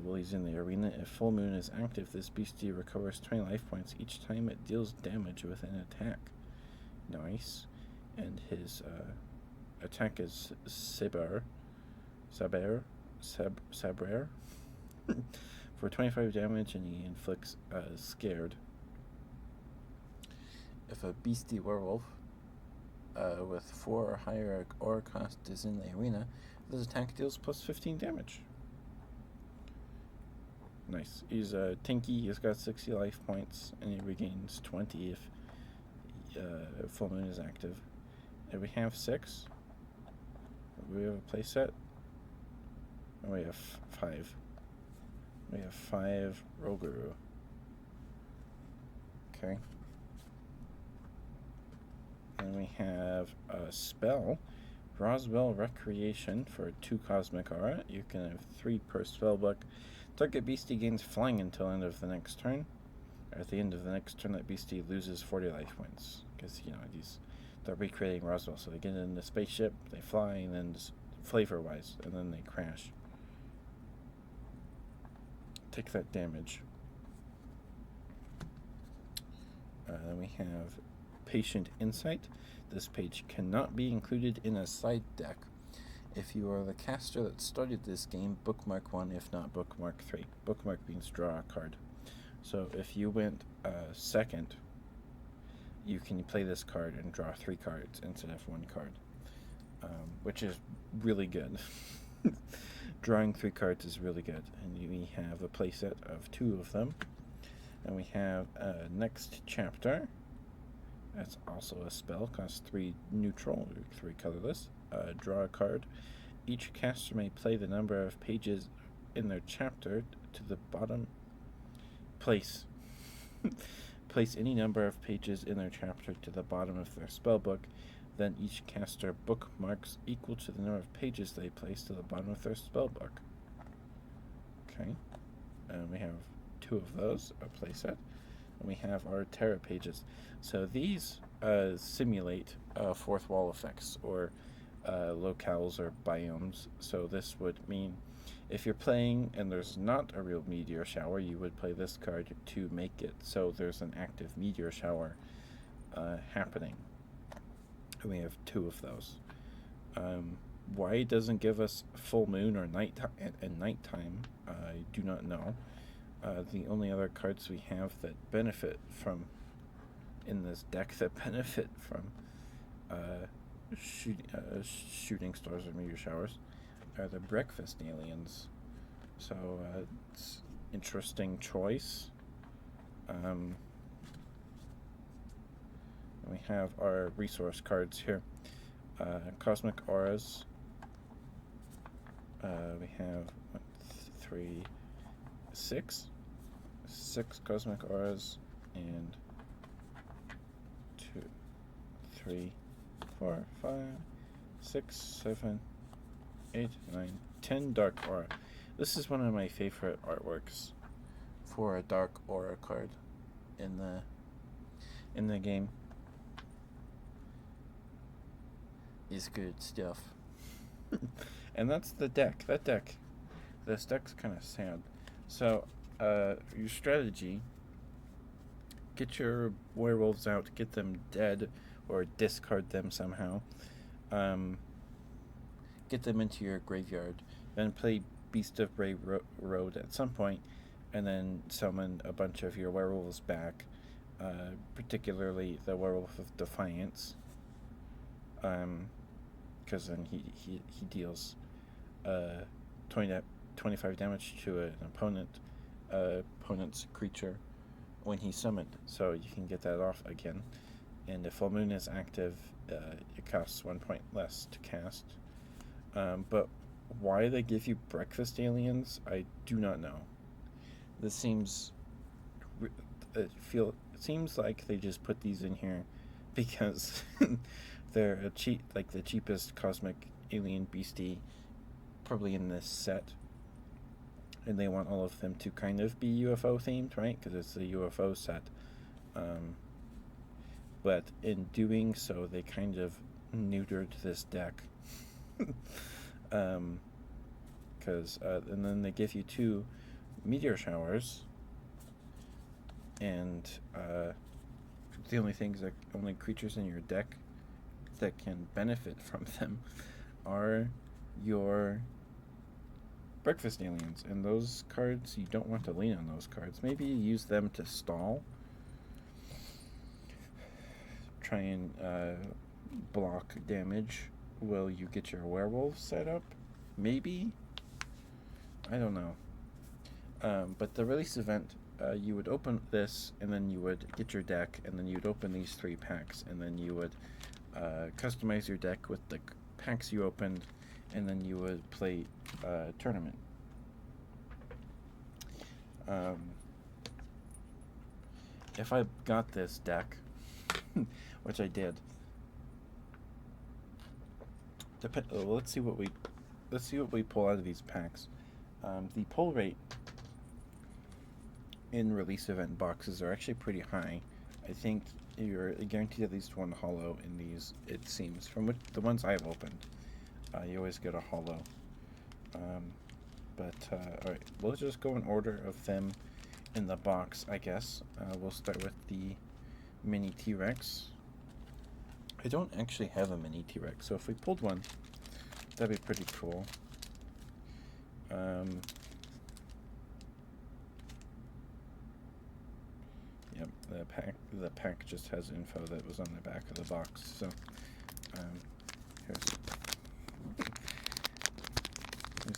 while he's in the arena. If full moon is active, this beastie recovers 20 life points each time it deals damage with an attack. Nice. And his attack is Sabre for 25 damage, and he inflicts Scared. If a beastie werewolf with 4 or higher aura cost is in the arena, this attack deals plus 15 damage. Nice. He's Tinky. He's got 60 life points, and he regains 20 if full moon is active. And we have 6. We have a playset. And we have 5. We have 5 Rogaroo. Okay. And we have a spell, Roswell Recreation for 2 Cosmic Aura. You can have 3 per spellbook. Target beastie gains flying until end of the next turn. At the end of the next turn, that beastie loses 40 life points. Because, they're recreating Roswell. So they get in the spaceship, they fly, and then flavor-wise, and then they crash. Take that damage. Then we have Patient Insight. This page cannot be included in a side deck. If you are the caster that started this game, bookmark 1, if not bookmark 3. Bookmark means draw a card. So if you went second, you can play this card and draw 3 cards instead of 1 card, which is really good. Drawing 3 cards is really good. And we have a playset of 2 of them. And we have Next Chapter. That's also a spell. Costs 3 neutral, 3 colorless. Draw a card. Each caster may play the number of pages in their chapter to the bottom. Place any number of pages in their chapter to the bottom of their spellbook. Then each caster bookmarks equal to the number of pages they place to the bottom of their spellbook. Okay. And we have 2 of those, a playset. And we have our Terra pages. So these simulate fourth wall effects or locales or biomes. So this would mean if you're playing and there's not a real meteor shower, you would play this card to make it so there's an active meteor shower happening. And we have 2 of those. Why it doesn't give us full moon or nighttime, I do not know. The only other cards we have that benefit from in this deck that benefit from shooting stars or meteor showers are the breakfast aliens. So it's interesting choice. We have our resource cards here. Cosmic Auras. We have 6 Cosmic Auras and 2, 3, 4, 5, 6, 7, 8, 9, 10 Dark Aura. This is one of my favorite artworks for a Dark Aura card in the game. Is good stuff. And that's the deck. This deck's kind of sad. So, your strategy: get your werewolves out, get them dead, or discard them somehow. Get them into your graveyard, then play Beast of Bray Road at some point, and then summon a bunch of your werewolves back, particularly the Werewolf of Defiance. Because then he deals 25 damage to an opponent opponent's creature when he's summoned, so you can get that off again. And if full moon is active, it costs 1 point less to cast. But why they give you breakfast aliens, I do not know. This seems it seems like they just put these in here because they're the cheapest cosmic alien beastie probably in this set, and they want all of them to kind of be UFO themed, right? Because it's a UFO set. But in doing so, they kind of neutered this deck. And then they give you 2 meteor showers, and the only creatures in your deck that can benefit from them are your breakfast aliens, and those cards, you don't want to lean on those cards. Maybe you use them to stall, try and block damage while you get your werewolf set up. Maybe, I don't know. But the release event, you would open this, and then you would get your deck, and then you'd open these 3 packs, and then you would customize your deck with the packs you opened, and then you would play a tournament. If I got this deck, which I did, let's see what we pull out of these packs. The pull rate in release event boxes are actually pretty high. I think you're guaranteed at least 1 holo in these, it seems, from the ones I've opened. You always get a holo. Alright, we'll just go in order of them in the box, I guess. We'll start with the mini T-Rex. I don't actually have a mini T-Rex, so if we pulled one, that'd be pretty cool. Yep, the pack just has info that was on the back of the box. So here's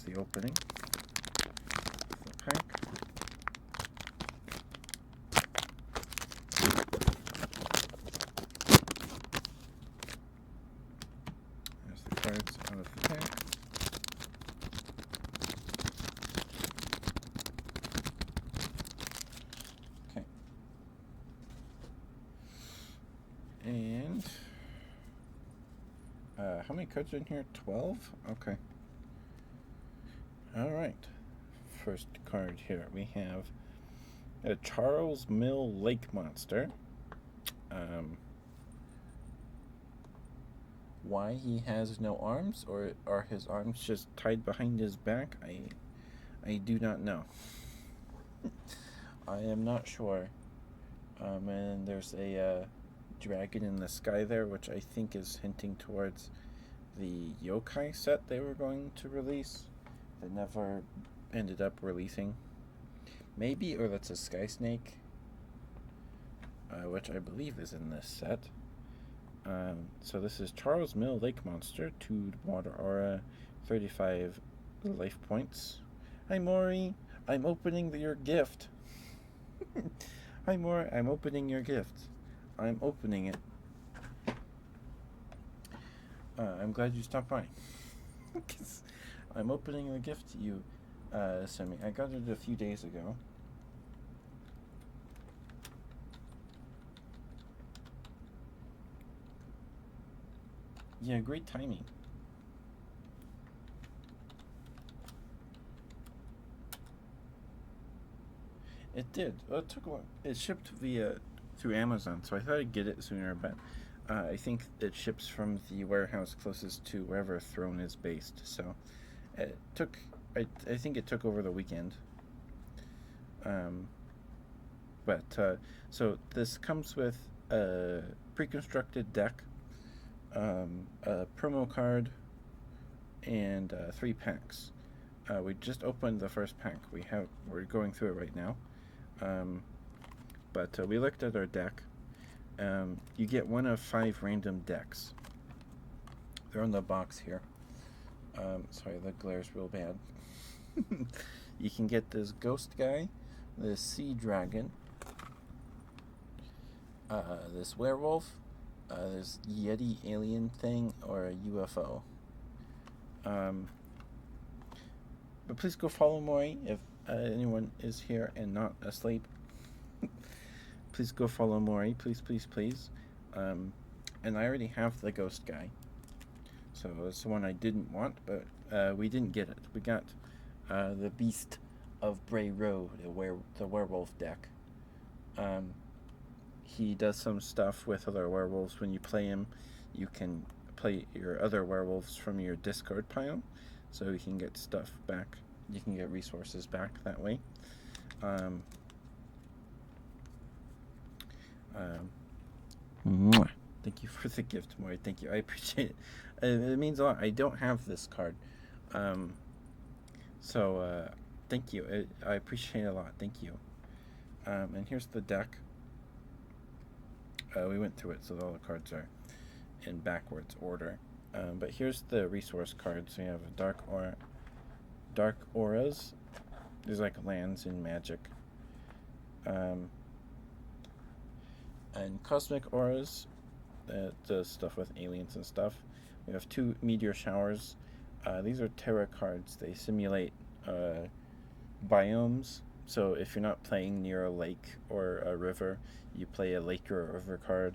the opening of the pack. There's the cards out of the pack. Okay. And how many cards are in here? 12? Okay. Alright. First card here. We have a Charles Mill Lake Monster. Why he has no arms, or are his arms just tied behind his back? I do not know. I am not sure. And there's a dragon in the sky there, which I think is hinting towards the yokai set they were going to release that never ended up releasing. Maybe, or that's a sky snake, which I believe is in this set. So this is Charles Mill Lake Monster, 2 water aura, 35 life points. Hi Maury, I'm opening your gift. Hi Maury, I'm opening your gift. I'm opening it. I'm glad you stopped by. I'm opening the gift you sent me. I got it a few days ago. Yeah, great timing. It did. Well, it took a while. It shipped through Amazon, so I thought I'd get it sooner, but I think it ships from the warehouse closest to wherever Throne is based. So it took. I think it took over the weekend. So this comes with a pre-constructed deck, a promo card, and 3 packs. We just opened the first pack. We're going through it right now. But we looked at our deck. You get 1 of 5 random decks. They're on the box here. Sorry, the glare's real bad. You can get this ghost guy, this sea dragon, this werewolf, this Yeti alien thing, or a UFO. But please go follow Maury if anyone is here and not asleep. Please go follow Maury, please, please, please. And I already have the ghost guy. So it's the one I didn't want, but we didn't get it. We got the Beast of Bray Road, the werewolf deck. He does some stuff with other werewolves. When you play him, you can play your other werewolves from your discard pile, so you can get stuff back. You can get resources back that way. Thank you for the gift, Maury. Thank you. I appreciate it. It means a lot. I don't have this card. So thank you. I appreciate it a lot. Thank you. And here's the deck. We went through it, so all the cards are in backwards order. But here's the resource cards. We have a dark auras. There's like lands in Magic. And cosmic auras. That does stuff with aliens and stuff. We have 2 meteor showers. These are Terra cards. They simulate biomes. So if you're not playing near a lake or a river, you play a lake or a river card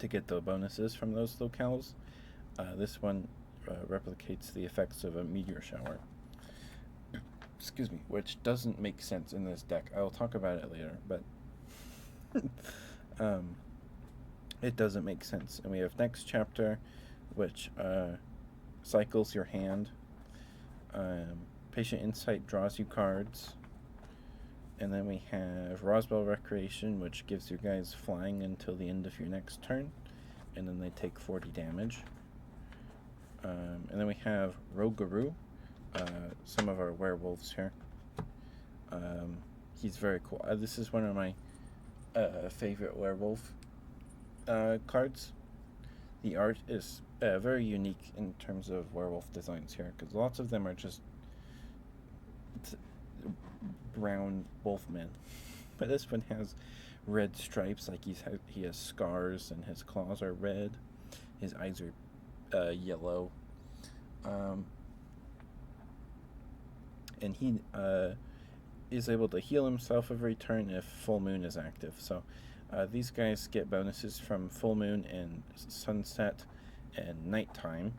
to get the bonuses from those locales. This one replicates the effects of a meteor shower. Excuse me, which doesn't make sense in this deck. I will talk about it later, but it doesn't make sense. And we have next chapter, which cycles your hand. Patient Insight draws you cards. And then we have Roswell Recreation, which gives you guys flying until the end of your next turn. And then they take 40 damage. And then we have Rougarou, some of our werewolves here. He's very cool. This is one of my favorite werewolf cards. The art is very unique in terms of werewolf designs here, because lots of them are just brown wolfmen, but this one has red stripes, like he has scars, and his claws are red, his eyes are yellow, and he is able to heal himself every turn if full moon is active. So these guys get bonuses from full moon and sunset and nighttime.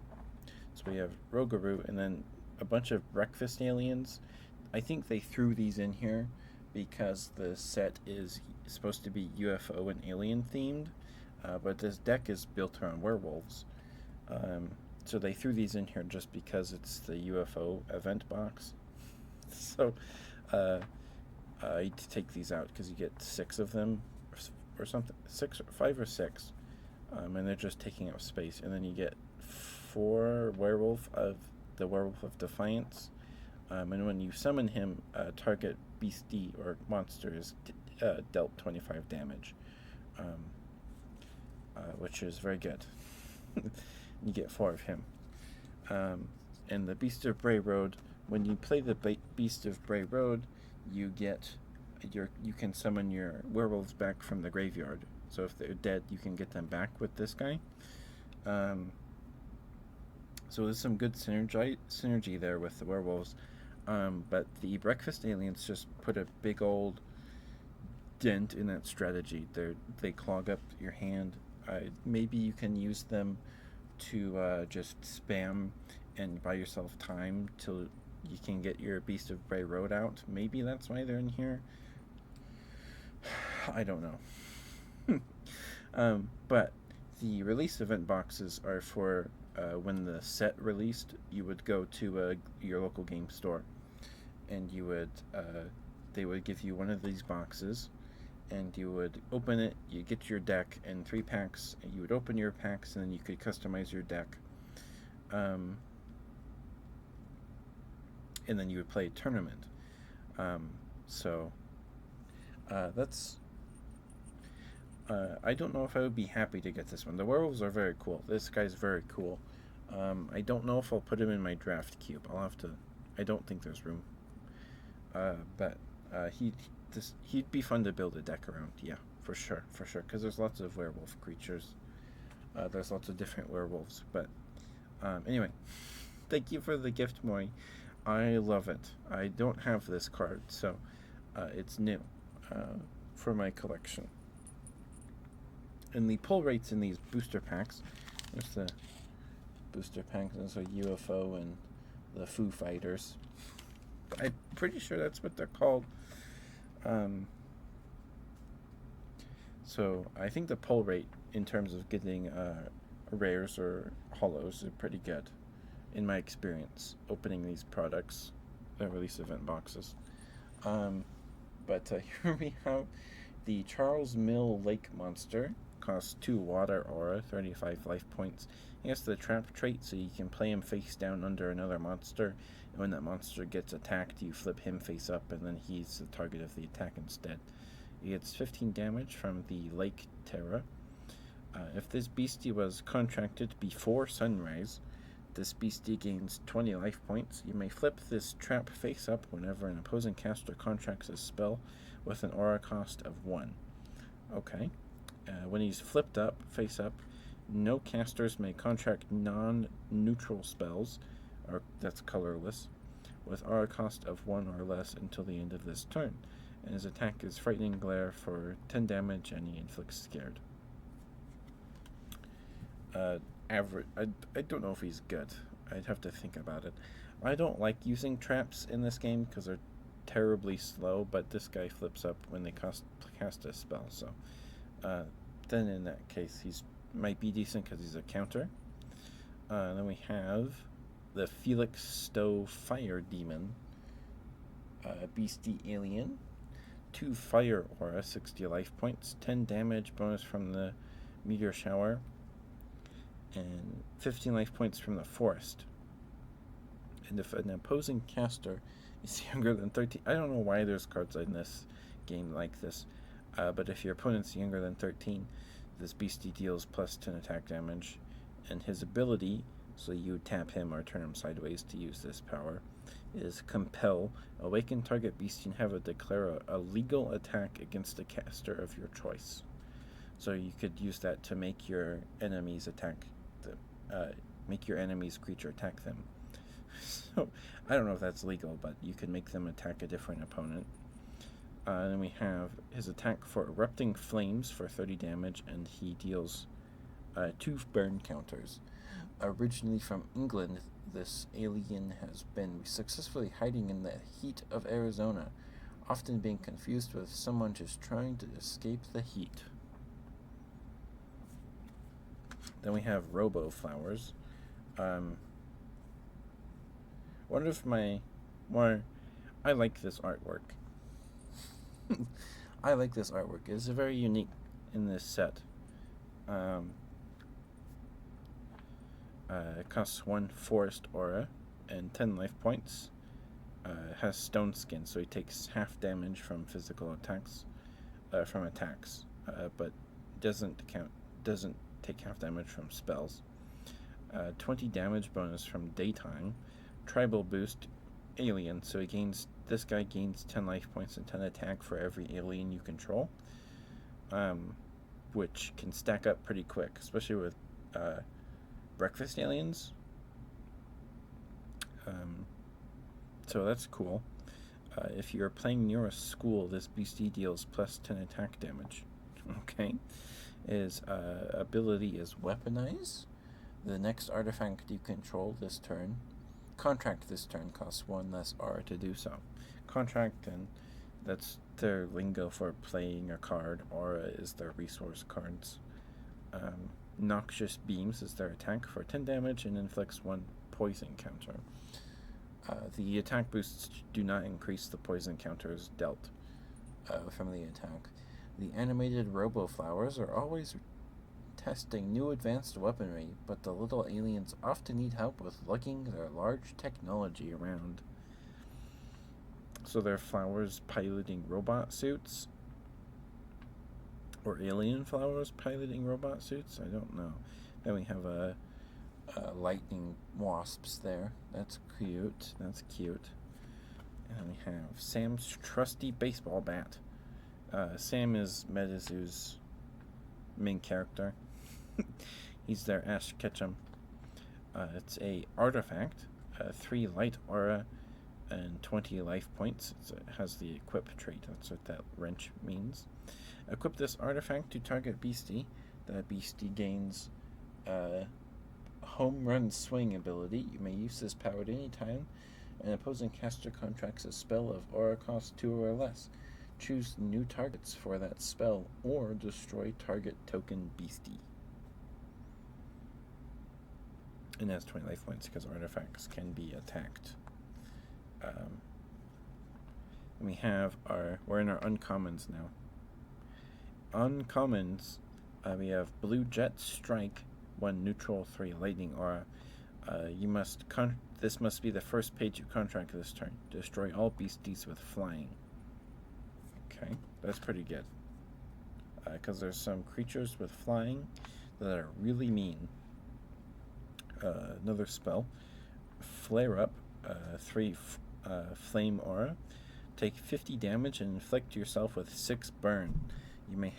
So we have Rougarou, and then a bunch of breakfast aliens. I think they threw these in here because the set is supposed to be UFO and alien themed, but this deck is built around werewolves. So they threw these in here just because it's the UFO event box. So you take these out because you get 6 of them or something, 5 or 6, and they're just taking up space. And then you get 4 werewolf of the Werewolf of Defiance. And when you summon him, target beastie or monster is dealt 25 damage, which is very good. You get 4 of him. And the Beast of Bray Road, when you play the Beast of Bray Road, you can summon your werewolves back from the graveyard. So if they're dead, you can get them back with this guy. So there's some good synergy there with the werewolves. But the breakfast aliens just put a big old dent in that strategy. They clog up your hand. Maybe you can use them to just spam and buy yourself time till you can get your Beast of Bray Road out. Maybe that's why they're in here. I don't know. But the release event boxes are for when the set released. You would go to your local game store, and you would they would give you one of these boxes, and you would open it. You get your deck in 3 packs, and you would open your packs, and then you could customize your deck. And then you would play a tournament. So that's. I don't know if I would be happy to get this one. The werewolves are very cool. This guy's very cool. I don't know if I'll put him in my draft cube. I'll have to. I don't think there's room. But He'd be fun to build a deck around. Yeah, for sure, for sure. Because there's lots of werewolf creatures. There's lots of different werewolves. But anyway, thank you for the gift, Mori. I love it. I don't have this card, so it's new for my collection. And the pull rates in these booster packs. There's the booster packs. There's a UFO and the Foo Fighters. I'm pretty sure that's what they're called. So I think the pull rate in terms of getting rares or holos is pretty good, in my experience, opening these products, release event boxes. But here we have the Charles Mill Lake Monster. Costs 2 water aura, 35 life points. He has the trap trait, so you can play him face down under another monster, and when that monster gets attacked, you flip him face up, and then he's the target of the attack instead. He gets 15 damage from the Lake Terra. If this beastie was contracted before sunrise, this beastie gains 20 life points. You may flip this trap face up whenever an opposing caster contracts a spell with an aura cost of 1. Okay. When he's flipped up, face up, no casters may contract non-neutral spells, or that's colorless, with aura cost of 1 or less until the end of this turn. And his attack is Frightening Glare for 10 damage, and he inflicts Scared. Average. I don't know if he's good. I'd have to think about it. I don't like using traps in this game because they're terribly slow, but this guy flips up when they cast a spell, so then in that case he's might be decent because he's a counter. Then we have the Felix Stowe Fire Demon, Beastie Alien, 2 Fire Aura, 60 life points, 10 damage bonus from the Meteor Shower, and 15 life points from the Forest. And if an opposing caster is younger than 13, I don't know why there's cards in this game like this, but if your opponent's younger than 13, this beastie deals plus 10 attack damage, and his ability, so you tap him or turn him sideways to use this power, is Compel. Awaken target beastie and have it declare a legal attack against a caster of your choice. So you could use that to make your enemies make your enemy's creature attack them. So I don't know if that's legal, but you can make them attack a different opponent. Then we have his attack for Erupting Flames for 30 damage, and he deals 2 burn counters. Originally from England, this alien has been successfully hiding in the heat of Arizona, often being confused with someone just trying to escape the heat. Then we have Robo Flowers. One of my more... I like this artwork. I like this artwork. It's very unique in this set. It costs 1 Forest Aura and 10 life points. Has Stone Skin, so he takes half damage from physical attacks, but doesn't take half damage from spells. 20 damage bonus from Daytime. Tribal boost, Alien, so this guy gains 10 life points and 10 attack for every alien you control, which can stack up pretty quick, especially with breakfast aliens. So that's cool. If you're playing near a school, this beastie deals plus 10 attack damage. Okay. His ability is Weaponize. The next artifact you control this turn, contract this turn, costs 1 less R to do so. Contract, and that's their lingo for playing a card. Aura is their resource cards. Noxious Beams is their attack for 10 damage and inflicts 1 poison counter. The attack boosts do not increase the poison counters dealt from the attack. The animated Robo Flowers are always testing new advanced weaponry, but the little aliens often need help with lugging their large technology around. So they're flowers piloting robot suits? Or alien flowers piloting robot suits? I don't know. Then we have lightning wasps there. That's cute. And we have Sam's trusty baseball bat. Sam is Medizu's main character. He's their Ash Ketchum. It's a artifact, 3 light aura, and 20 life points. It has the equip trait. That's what that wrench means. Equip this artifact to target beastie. That beastie gains home run swing ability. You may use this power at any time. An opposing caster contracts a spell of aura cost 2 or less. Choose new targets for that spell or destroy target token beastie. And it has 20 life points because artifacts can be attacked. We have we're in our uncommons now. Uncommons, we have Blue Jet Strike, 1 neutral, 3 lightning aura. This must be the first page you contract this turn. Destroy all beasties with flying. Okay, that's pretty good. Because there's some creatures with flying that are really mean. Another spell, Flare Up, 3 flame aura. Take 50 damage and inflict yourself with 6 burn. You may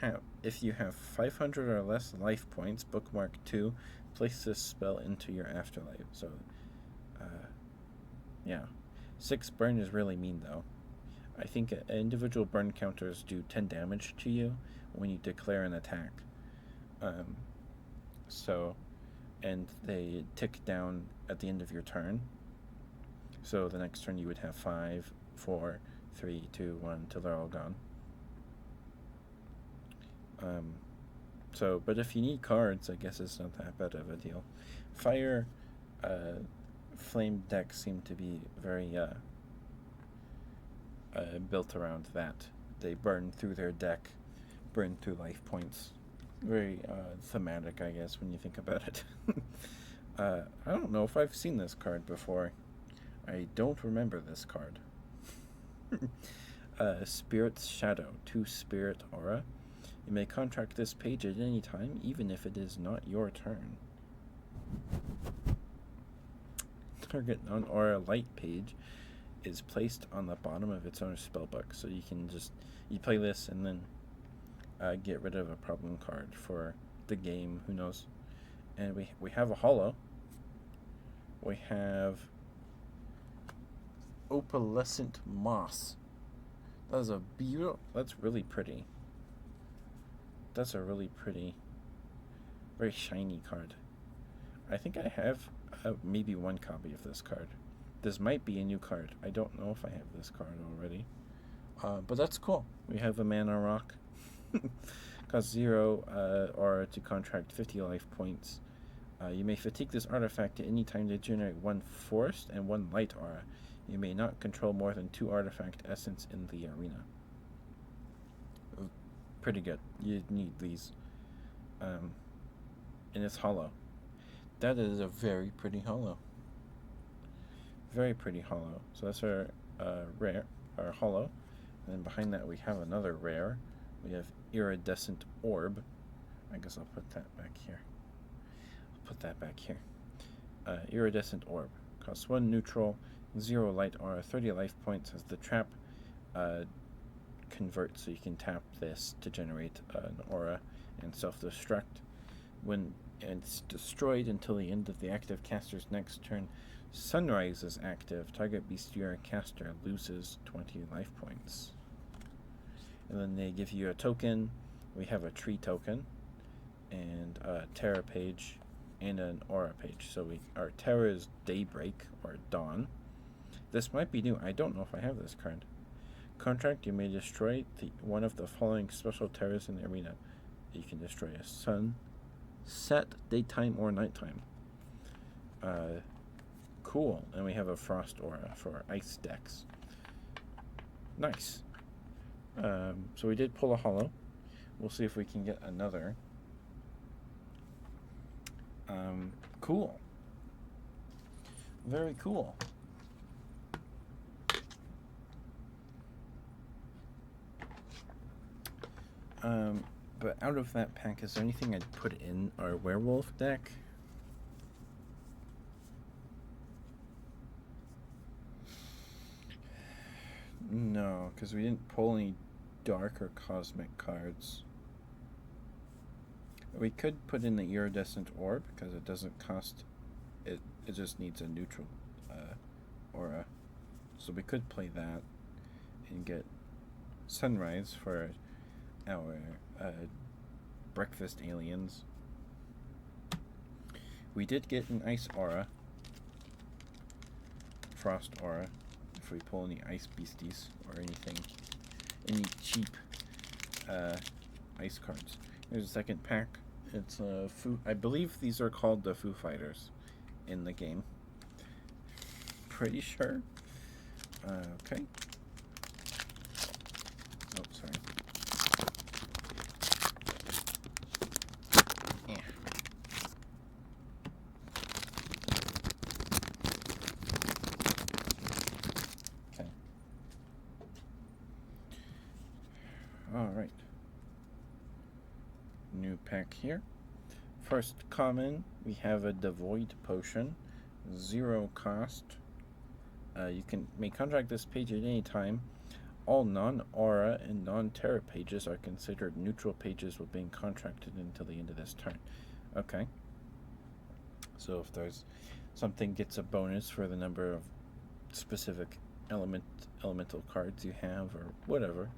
have, if you have 500 or less life points, bookmark 2, place this spell into your afterlife. So, yeah. 6 burn is really mean though. I think individual burn counters do 10 damage to you when you declare an attack. And they tick down at the end of your turn. So the next turn you would have 5, 4, 3, 2, 1 till they're all gone. But if you need cards, I guess it's not that bad of a deal. Fire, flame decks seem to be very built around that. They burn through their deck, burn through life points. Very thematic, I guess, when you think about it. I don't know if I've seen this card before. I don't remember this card. Spirit's Shadow, 2 spirit aura. You may contract this page at any time, even if it is not your turn. Target non-aura light page is placed on the bottom of its own spellbook, so you can you play this and then get rid of a problem card for the game, who knows. And we have a holo. We have Opalescent Moss. That's really pretty. That's a really pretty, very shiny card. I think I have maybe 1 copy of this card. This might be a new card. I don't know if I have this card already. But that's cool. We have a mana rock. Cost 0 aura to contract 50 life points. You may fatigue this artifact at any time to generate 1 forest and 1 light aura. You may not control more than 2 artifact essence in the arena. Pretty good. You need these. And it's hollow. That is a very pretty hollow. Very pretty hollow. So that's our rare, our hollow. And then behind that we have another rare. We have Iridescent Orb. I guess I'll put that back here. Iridescent Orb. Costs 1 neutral, 0 light aura, 30 life points. Has the trap convert, so you can tap this to generate an aura and self-destruct. When it's destroyed until the end of the active caster's next turn, Sunrise is active. Target bestiary caster loses 20 life points. And then they give you a token. We have a tree token and a terror page and an aura page. So our terror is Daybreak or Dawn. This might be new. I don't know if I have this card. Contract, you may destroy one of the following special terrors in the arena. You can destroy a sun, set, daytime, or nighttime. Cool. And we have a frost aura for ice decks. Nice. So we did pull a holo. We'll see if we can get another. Cool. Very cool. But out of that pack, is there anything I'd put in our werewolf deck? No, because we didn't pull any dark or cosmic cards. We could put in the iridescent orb because it doesn't cost. It just needs a neutral aura. So we could play that and get sunrise for our breakfast aliens. We did get an ice aura, frost aura, if we pull any ice beasties or anything, any cheap ice cards. There's a second pack. It's I believe these are called the Foo Fighters in the game. Pretty sure. Okay. Oh, sorry. Yeah. Okay. All right. New pack here. First common, we have a Devoid Potion, 0 cost. You may contract this page at any time. All non-aura and non-terra pages are considered neutral pages with being contracted until the end of this turn. Okay. So if there's something gets a bonus for the number of specific elemental cards you have or whatever,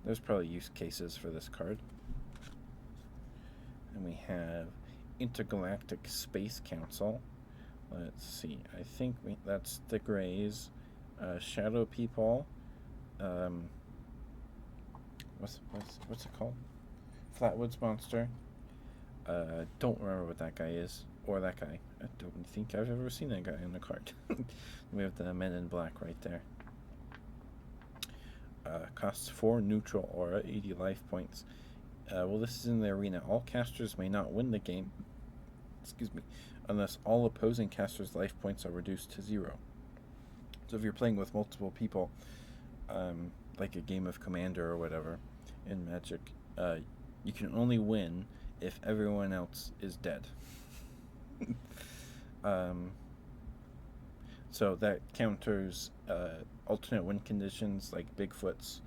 there's probably use cases for this card. And we have Intergalactic Space Council. Let's see. I think that's the Greys. Shadow People. What's it called? Flatwoods Monster. Don't remember what that guy is, or that guy. I don't think I've ever seen that guy on the card. We have the Men in Black right there. Costs 4 neutral aura, 80 life points. Well, this is in the arena. All casters may not win the game. Excuse me. Unless all opposing casters' life points are reduced to 0. So if you're playing with multiple people, like a game of Commander or whatever in Magic, you can only win if everyone else is dead. So that counters alternate win conditions like Bigfoot's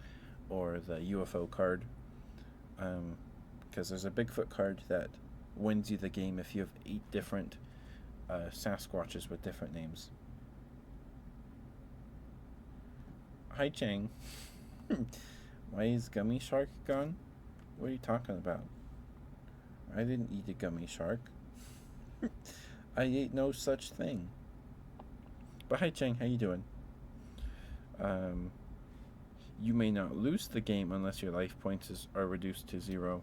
or the UFO card. Because there's a Bigfoot card that wins you the game if you have 8 different Sasquatches with different names. Hi, Chang. Why is Gummy Shark gone? What are you talking about? I didn't eat a gummy shark. I ate no such thing. But hi, Chang. How you doing? You may not lose the game unless your life points are reduced to 0.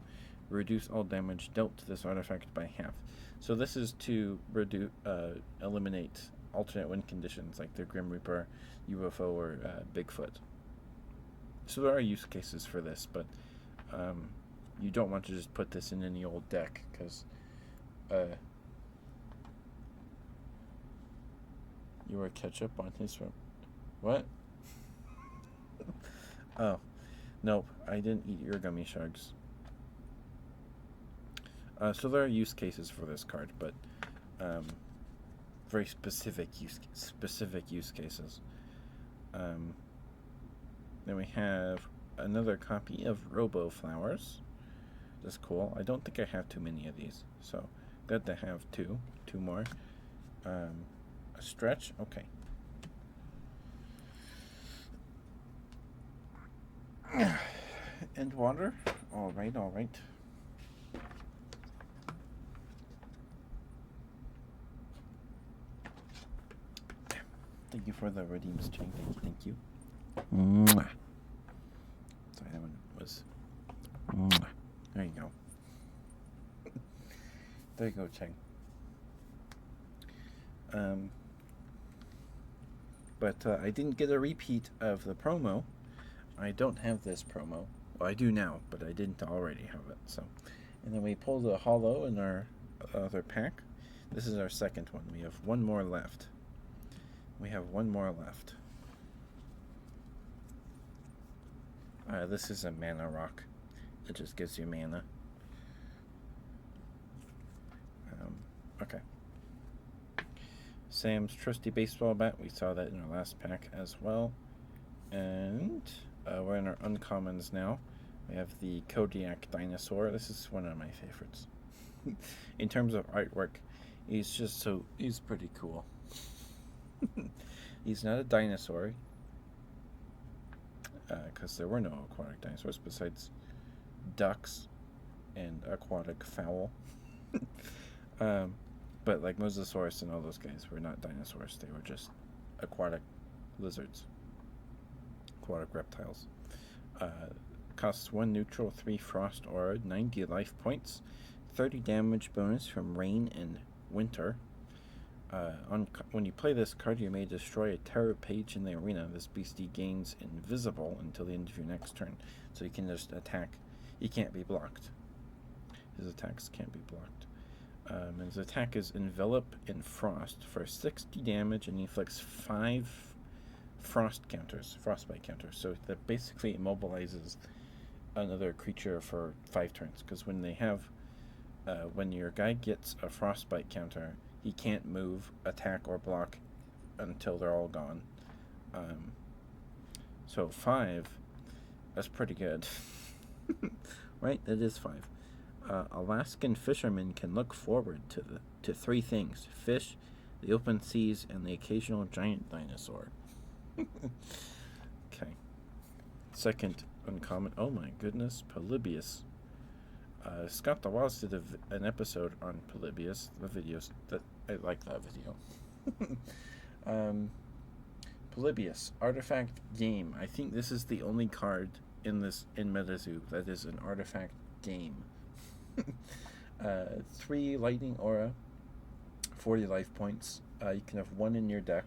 Reduce all damage dealt to this artifact by half. So this is to eliminate alternate win conditions like the Grim Reaper, UFO, or Bigfoot. So there are use cases for this, but you don't want to just put this in any old deck because you were ketchup on his room. What? Oh, nope, I didn't eat your gummy sharks. So there are use cases for this card, but very specific use cases. Then we have another copy of Robo Flowers. That's cool. I don't think I have too many of these, so good to have two more. A stretch, okay. And water. All right. Thank you for the redeems, Chang. Thank you. Mwah. Sorry, that one was. Mwah. There you go. There you go, Chang. But I didn't get a repeat of the promo. I don't have this promo. Well, I do now, but I didn't already have it. So, and then we pulled a holo in our other pack. This is our second one. We have one more left. This is a mana rock. It just gives you mana. Okay. Sam's trusty baseball bat. We saw that in our last pack as well. And we're in our uncommons now. We have the Kodiak dinosaur. This is one of my favorites. In terms of artwork, he's pretty cool. He's not a dinosaur, because there were no aquatic dinosaurs besides ducks and aquatic fowl. But like Mosasaurus and all those guys were not dinosaurs. They were just aquatic lizards, aquatic reptiles. Costs 1 neutral, 3 frost aura, 90 life points, 30 damage bonus from rain and winter. When you play this card, you may destroy a terror page in the arena. This beastie gains invisible until the end of your next turn. So you can just attack. He can't be blocked. His attacks can't be blocked. His attack is Envelop in Frost for 60 damage and inflicts 5 frostbite counters. So that basically immobilizes another creature for 5 turns. Because when your guy gets a frostbite counter, he can't move, attack, or block until they're all gone. So 5, that's pretty good. Right? That is 5. Alaskan fishermen can look forward to 3 things: fish, the open seas, and the occasional giant dinosaur. Okay. Second uncommon. Oh my goodness, Polybius. Scott the Waz did an episode on Polybius. The videos that I like that video. Polybius artifact game. I think this is the only card in MetaZoo that is an artifact game. 3 lightning aura, 40 life points. You can have 1 in your deck.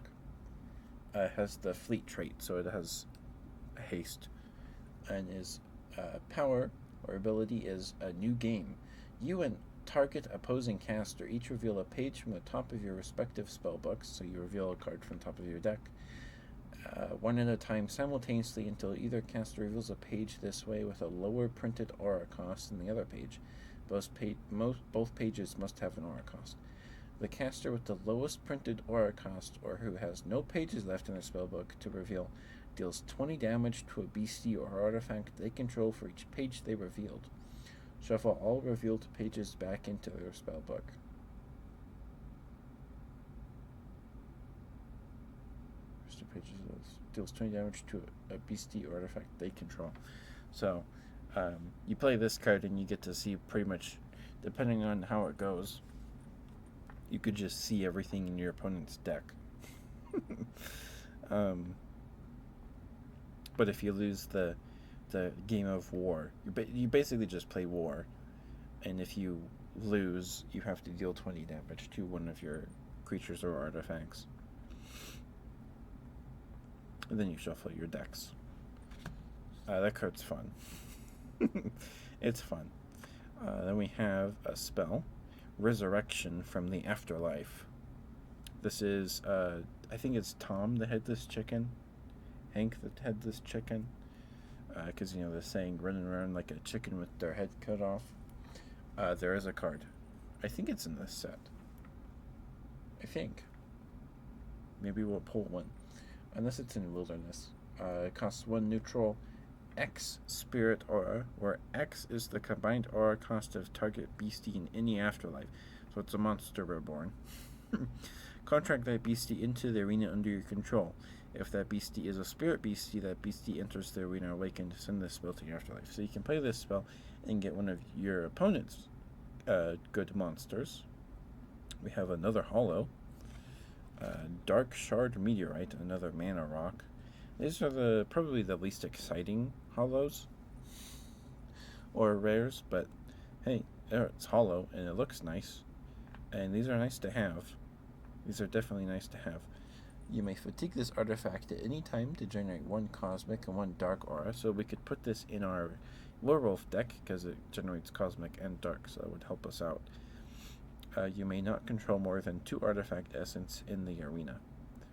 It has the fleet trait, so it has haste, and is power or ability is a new game. You and target opposing caster each reveal a page from the top of your respective spellbooks, so you reveal a card from the top of your deck, 1 at a time simultaneously until either caster reveals a page this way with a lower printed aura cost than the other page. Both pages must have an aura cost. The caster with the lowest printed aura cost, or who has no pages left in their spellbook to reveal, deals 20 damage to a beastie or artifact they control for each page they revealed. Shuffle all revealed pages back into their spellbook. First 2 pages deals 20 damage to a beastie or artifact they control. So, you play this card and you get to see pretty much, depending on how it goes, you could just see everything in your opponent's deck. But if you lose the game of war, you basically just play war, and if you lose, you have to deal 20 damage to one of your creatures or artifacts. And then you shuffle your decks. That card's fun. It's fun. Then we have a spell, Resurrection from the Afterlife. This is, I think it's Tom the Headless Chicken, Hank the Headless Chicken, because, they're saying running around like a chicken with their head cut off. There is a card. I think it's in this set. I think. Maybe we'll pull one. Unless it's in Wilderness. It costs 1 neutral, X Spirit Aura, where X is the combined aura cost of target beastie in any afterlife. So it's a monster reborn. Contract that beastie into the arena under your control. If that beastie is a spirit beastie, that beastie enters the arena awakened. Send this spell to your afterlife. So you can play this spell and get one of your opponent's good monsters. We have another Hollow. Dark Shard Meteorite, another mana rock. These are probably the least exciting hollows or rares, but hey, it's hollow and it looks nice, and these are nice to have. These are definitely nice to have. You may fatigue this artifact at any time to generate 1 cosmic and 1 dark aura, so we could put this in our werewolf deck because it generates cosmic and dark, so that would help us out. You may not control more than 2 artifact essence in the arena.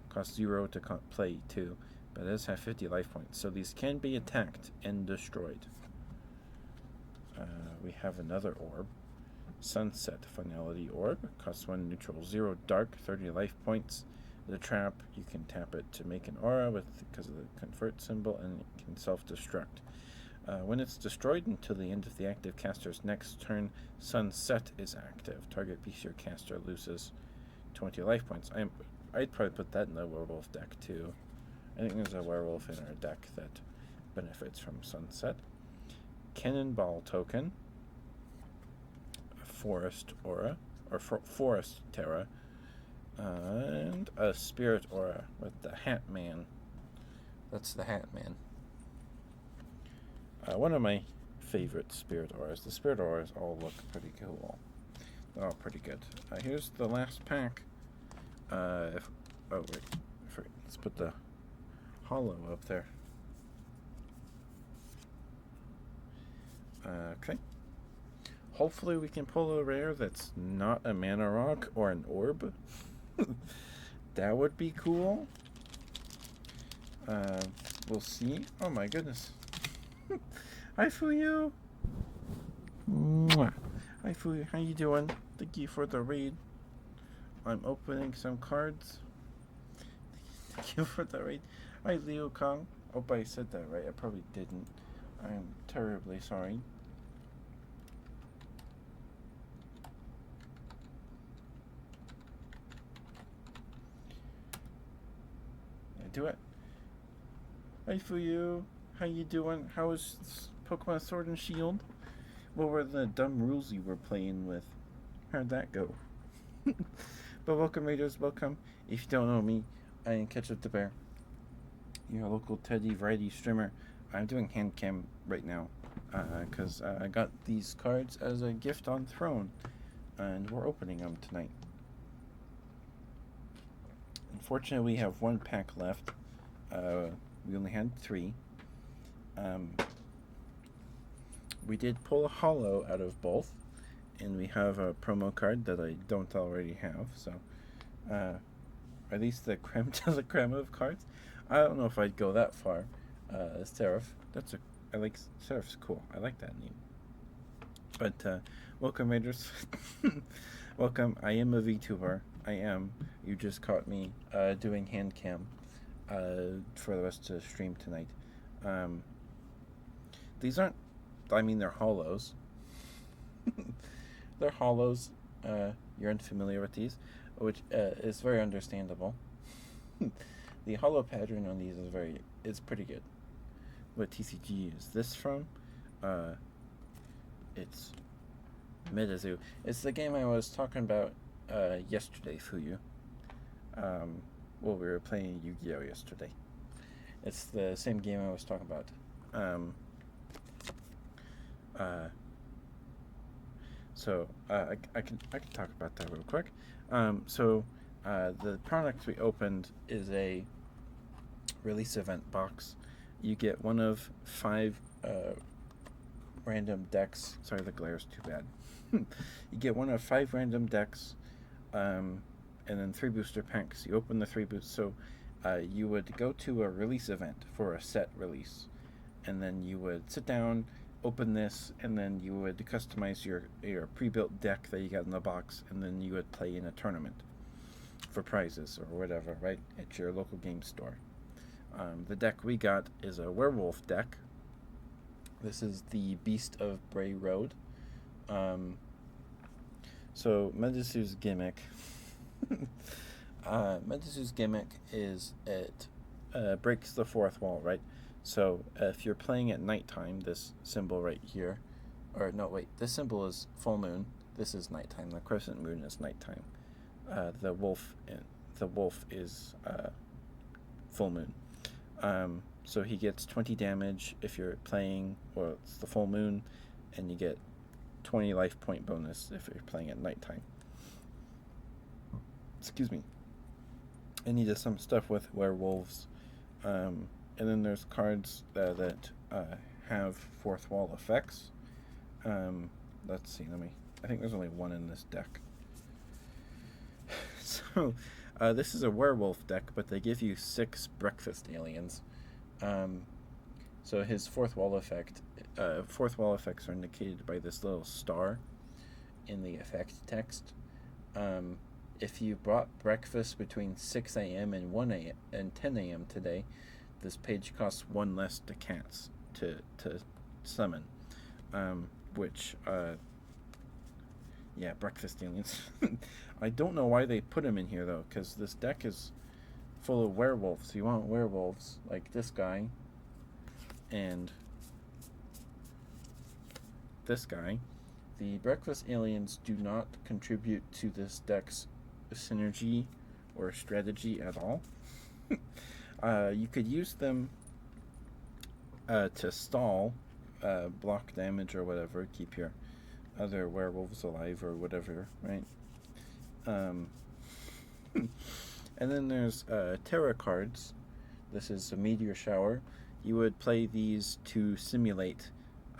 Costs 0 to play 2, but it does have 50 life points, so these can be attacked and destroyed. We have another orb, Sunset Finality Orb. Costs 1 neutral, 0 dark, 30 life points. The trap, you can tap it to make an aura because of the convert symbol, and it can self-destruct. When it's destroyed until the end of the active caster's next turn, Sunset is active. Target bestial caster loses 20 life points. I'd probably put that in the werewolf deck too. I think there's a werewolf in our deck that benefits from Sunset. Cannonball token, Forest Aura, or Forest Terra, and a Spirit Aura with the Hat Man. That's the Hat Man. One of my favorite Spirit Auras. The Spirit Auras all look pretty cool. They're all pretty good. Here's the last pack. Let's put the holo up there. Okay. Hopefully we can pull a rare that's not a mana rock or an orb. That would be cool. We'll see. Oh my goodness. Hi Fuyu. Mwah. Hi Fuyu, how you doing? Thank you for the raid. I'm opening some cards. Thank you for the raid. Hi Leo Kong. Hope I said that right. I probably didn't. I'm terribly sorry. Do it. Hi Fuyu, how you doing? How was Pokemon Sword and Shield? What were the dumb rules you were playing with? How'd that go? But welcome Raiders, welcome. If you don't know me, I am Ketchup the Bear, your local Teddy variety streamer. I'm doing hand cam right now because I got these cards as a gift on Throne, and we're opening them tonight. Unfortunately, we have one pack left. We only had 3. We did pull a holo out of both, and we have a promo card that I don't already have. So, are these the creme de la creme of cards? I don't know if I'd go that far. Seraph, I like Seraph's cool. I like that name. But welcome, Raiders. Welcome. I am a VTuber. I am. You just caught me doing hand cam for the rest of the stream tonight. These aren't. I mean, they're holos. They're holos. You're unfamiliar with these, which is very understandable. The holo pattern on these is pretty good. What TCG is this from? It's Metazoo. It's the game I was talking about yesterday, Fuyu. We were playing Yu-Gi-Oh! Yesterday. It's the same game I was talking about. I can talk about that real quick. The product we opened is a release event box. You get one of 5 random decks. Sorry, the glare's too bad. You get one of 5 random decks, and then 3 booster packs. You open the 3 boosts. So you would go to a release event for a set release, and then you would sit down, open this, and then you would customize your pre-built deck that you got in the box, and then you would play in a tournament for prizes or whatever, right, at your local game store. The deck we got is a werewolf deck. This is the Beast of Bray Road. So Medisu's gimmick is it breaks the 4th wall, right? So if you're playing at nighttime, this symbol right here, or no, wait, this symbol is full moon. This is nighttime. The crescent moon is nighttime. The wolf is full moon. So he gets 20 damage if you're playing, or it's the full moon, and you get 20 life point bonus if you're playing at nighttime. Excuse me. And he does some stuff with werewolves. And then there's cards that have 4th wall effects. Let's see, I think there's only 1 in this deck. So, this is a werewolf deck, but they give you 6 breakfast aliens. So his 4th wall effects are indicated by this little star in the effect text. if you brought breakfast between 6 a.m. and 1 a.m. and 10 a.m. today, this page costs one less to cast to summon. Which, yeah, breakfast aliens. I don't know why they put them in here, though, because this deck is full of werewolves. You want werewolves like this guy and this guy. The breakfast aliens do not contribute to this deck's synergy or strategy at all. You could use them to stall, block damage or whatever, keep your other werewolves alive or whatever, right? And then there's terror cards. This is a meteor shower. You would play these to simulate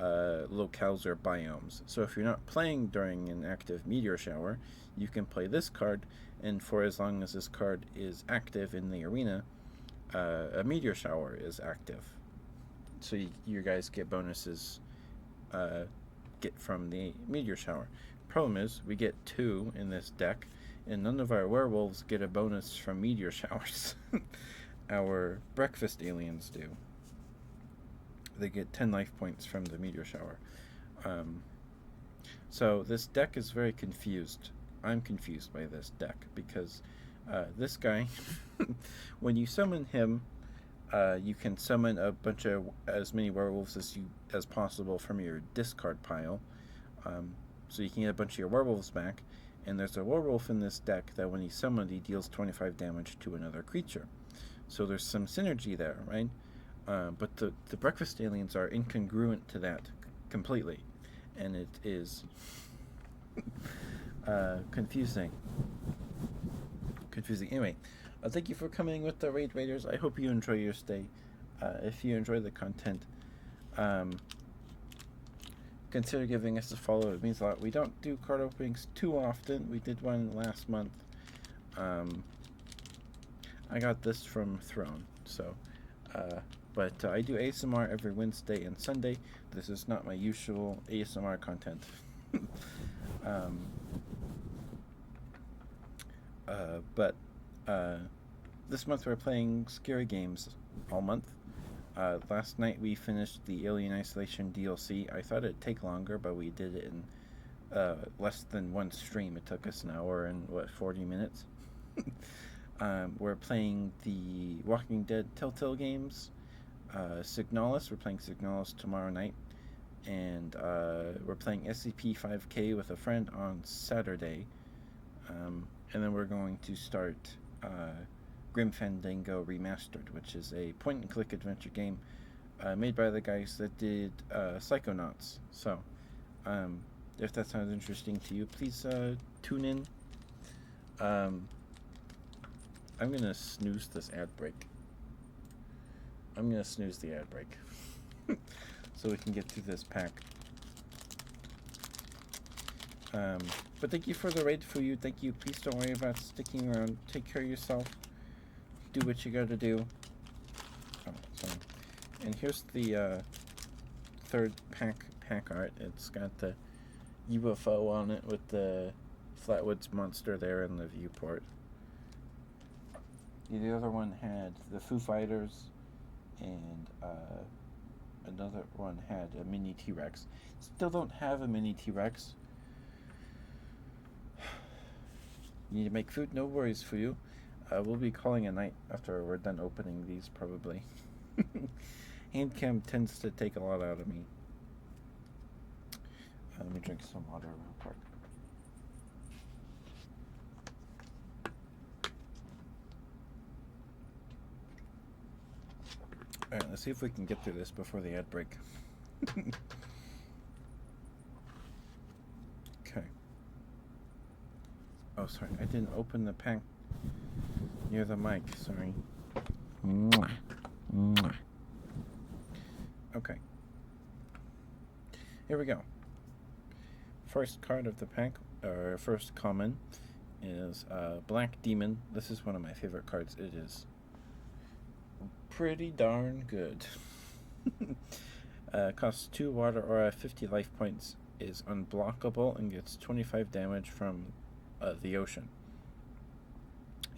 locales or biomes. So if you're not playing during an active meteor shower, you can play this card, and for as long as this card is active in the arena, a meteor shower is active. So you guys get bonuses get from the meteor shower. Problem is, we get 2 in this deck, and none of our werewolves get a bonus from meteor showers. Our breakfast aliens do. They get 10 life points from the meteor shower. So this deck is very confused. I'm confused by this deck because this guy, when you summon him, you can summon a bunch of as many werewolves as possible from your discard pile. So you can get a bunch of your werewolves back. And there's a werewolf in this deck that when he's summoned, he deals 25 damage to another creature. So there's some synergy there, right? But the breakfast aliens are incongruent to that completely. And it is confusing. Anyway, thank you for coming with the Raid Raiders. I hope you enjoy your stay. If you enjoy the content, consider giving us a follow. It means a lot. We don't do card openings too often. We did one last month. I got this from Throne. So, but I do ASMR every Wednesday and Sunday. This is not my usual ASMR content. But this month we're playing scary games all month. Last night we finished the Alien Isolation DLC. I thought it'd take longer, but we did it in less than one stream. It took us an hour and 40 minutes. We're playing the Walking Dead Telltale games. Signalis. We're playing Signalis tomorrow night. And we're playing SCP-5K with a friend on Saturday. And then we're going to start Grim Fandango Remastered, which is a point-and-click adventure game made by the guys that did Psychonauts. So, if that sounds interesting to you, please tune in. I'm going to snooze this ad break. I'm going to snooze the ad break so we can get through this pack. But thank you for the raid for you. Thank you. Please don't worry about sticking around. Take care of yourself. Do what you gotta do. Oh, sorry. And here's the third pack art. It's got the UFO on it with the Flatwoods monster there in the viewport. The other one had the Foo Fighters, and another one had a mini T-Rex. Still don't have a mini T-Rex. You need to make food? No worries for you. We'll be calling a night after we're done opening these, probably. Handcam tends to take a lot out of me. Let me drink some water real quick. Alright, let's see if we can get through this before the ad break. Okay. Oh, sorry, I didn't open the pack near the mic, sorry. Mwah. Mwah. Okay. Here we go. First card of the pack, or first common, is Black Demon. This is one of my favorite cards. It is pretty darn good. Costs 2 water aura, 50 life points, is unblockable, and gets 25 damage from the ocean.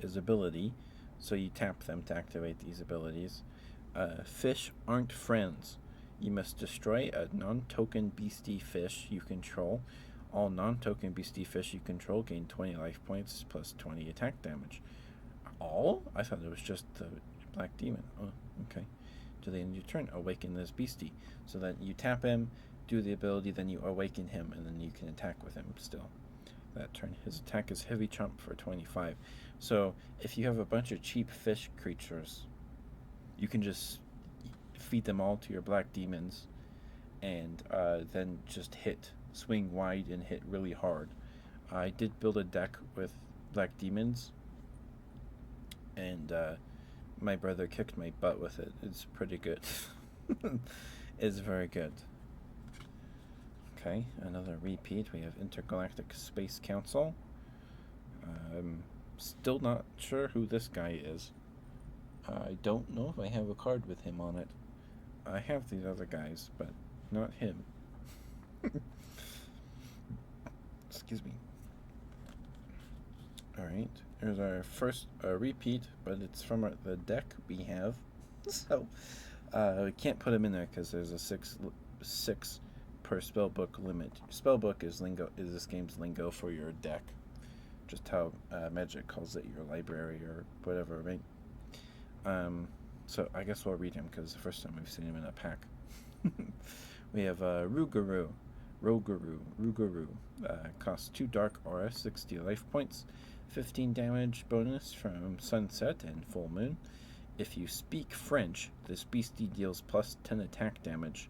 is ability, so you tap them to activate these abilities. Fish aren't friends. You must destroy a non-token beastie fish you control. All non-token beastie fish you control gain 20 life points plus 20 attack damage. All? I thought it was just the black demon. Oh, okay. To the end of your turn, awaken this beastie. So that you tap him, do the ability, then you awaken him, and then you can attack with him still. That turn. His attack is heavy chomp for 25. So if you have a bunch of cheap fish creatures, you can just feed them all to your black demons, and then just swing wide and hit really hard. I did build a deck with black demons, and my brother kicked my butt with it. It's pretty good. It's very good. Okay, another repeat. We have Intergalactic Space Council. Still not sure who this guy is. I don't know if I have a card with him on it. I have these other guys, but not him. Excuse me. Alright, here's our first repeat, but it's from the deck we have. So, we can't put him in there because there's a six per spellbook limit. Spellbook is this game's lingo for your deck. Just how Magic calls it your library or whatever, right? So I guess we'll read him because it's the first time we've seen him in a pack. We have Rougarou. Costs 2 dark aura, 60 life points, 15 damage bonus from sunset and full moon. If you speak French, this beastie deals plus 10 attack damage.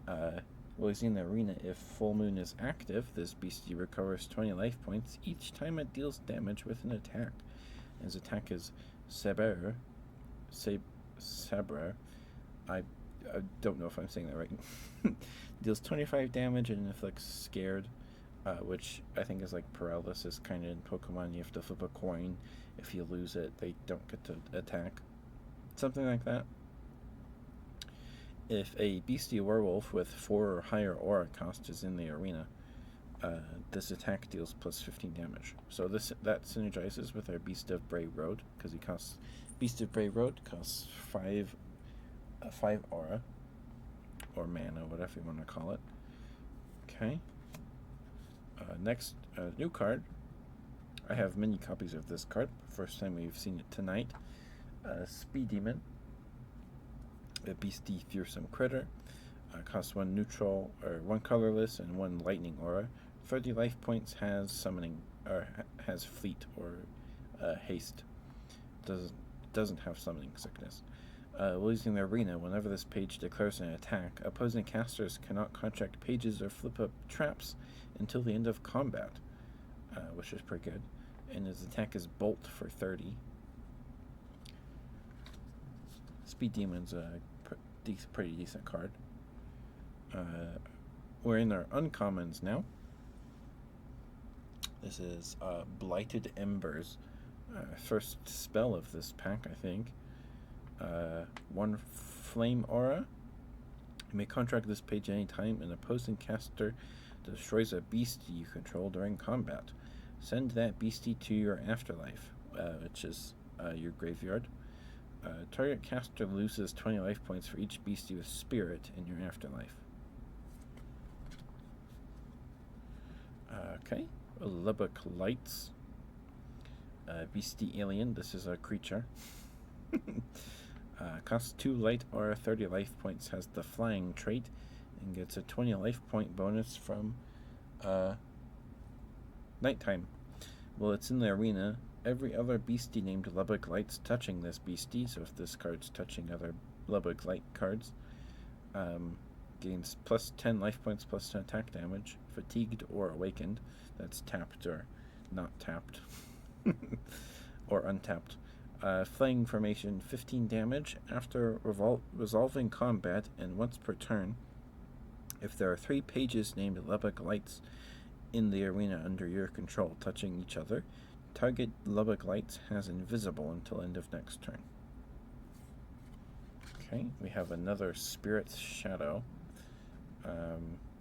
While he's in the arena, if full moon is active, this beastie recovers 20 life points each time it deals damage with an attack. His attack is Sabre. I don't know if I'm saying that right. Deals 25 damage and inflicts scared, which I think is like paralysis kind of in Pokemon. You have to flip a coin. If you lose it, they don't get to attack. Something like that. If a beastie werewolf with 4 or higher aura cost is in the arena, this attack deals plus 15 damage. So that synergizes with our Beast of Bray Road, because Beast of Bray Road costs 5 aura, or mana, whatever you want to call it. Okay. Next, new card. I have many copies of this card. First time we've seen it tonight. Speed Demon. A beastie fearsome critter. Costs 1 neutral, or 1 colorless, and 1 lightning aura. 30 life points, has summoning, or has fleet, or haste. Doesn't have summoning sickness. While using the arena, whenever this page declares an attack, opposing casters cannot contract pages or flip up traps until the end of combat, which is pretty good. And his attack is Bolt for 30. Speed Demon's a pretty decent card. We're in our uncommons now. This is Blighted Embers. First spell of this pack, I think. 1 flame aura. You may contract this page anytime an opposing caster destroys a beastie you control during combat. Send that beastie to your afterlife, which is your graveyard. Target caster loses 20 life points for each beastie with spirit in your afterlife. Okay. Lubbock Lights. Beastie Alien. This is a creature. Costs 2 light aura, 30 life points, has the flying trait, and gets a 20 life point bonus from nighttime. Well, it's in the arena. Every other beastie named Lubbock Lights touching this beastie, so if this card's touching other Lubbock Light cards, gains plus 10 life points, plus 10 attack damage, fatigued or awakened. That's tapped or not tapped. Or untapped. Flaying formation, 15 damage after resolving combat, and once per turn. If there are 3 pages named Lubbock Lights in the arena under your control touching each other, target Lubbock Lights has invisible until end of next turn. Okay, we have another Spirit's Shadow.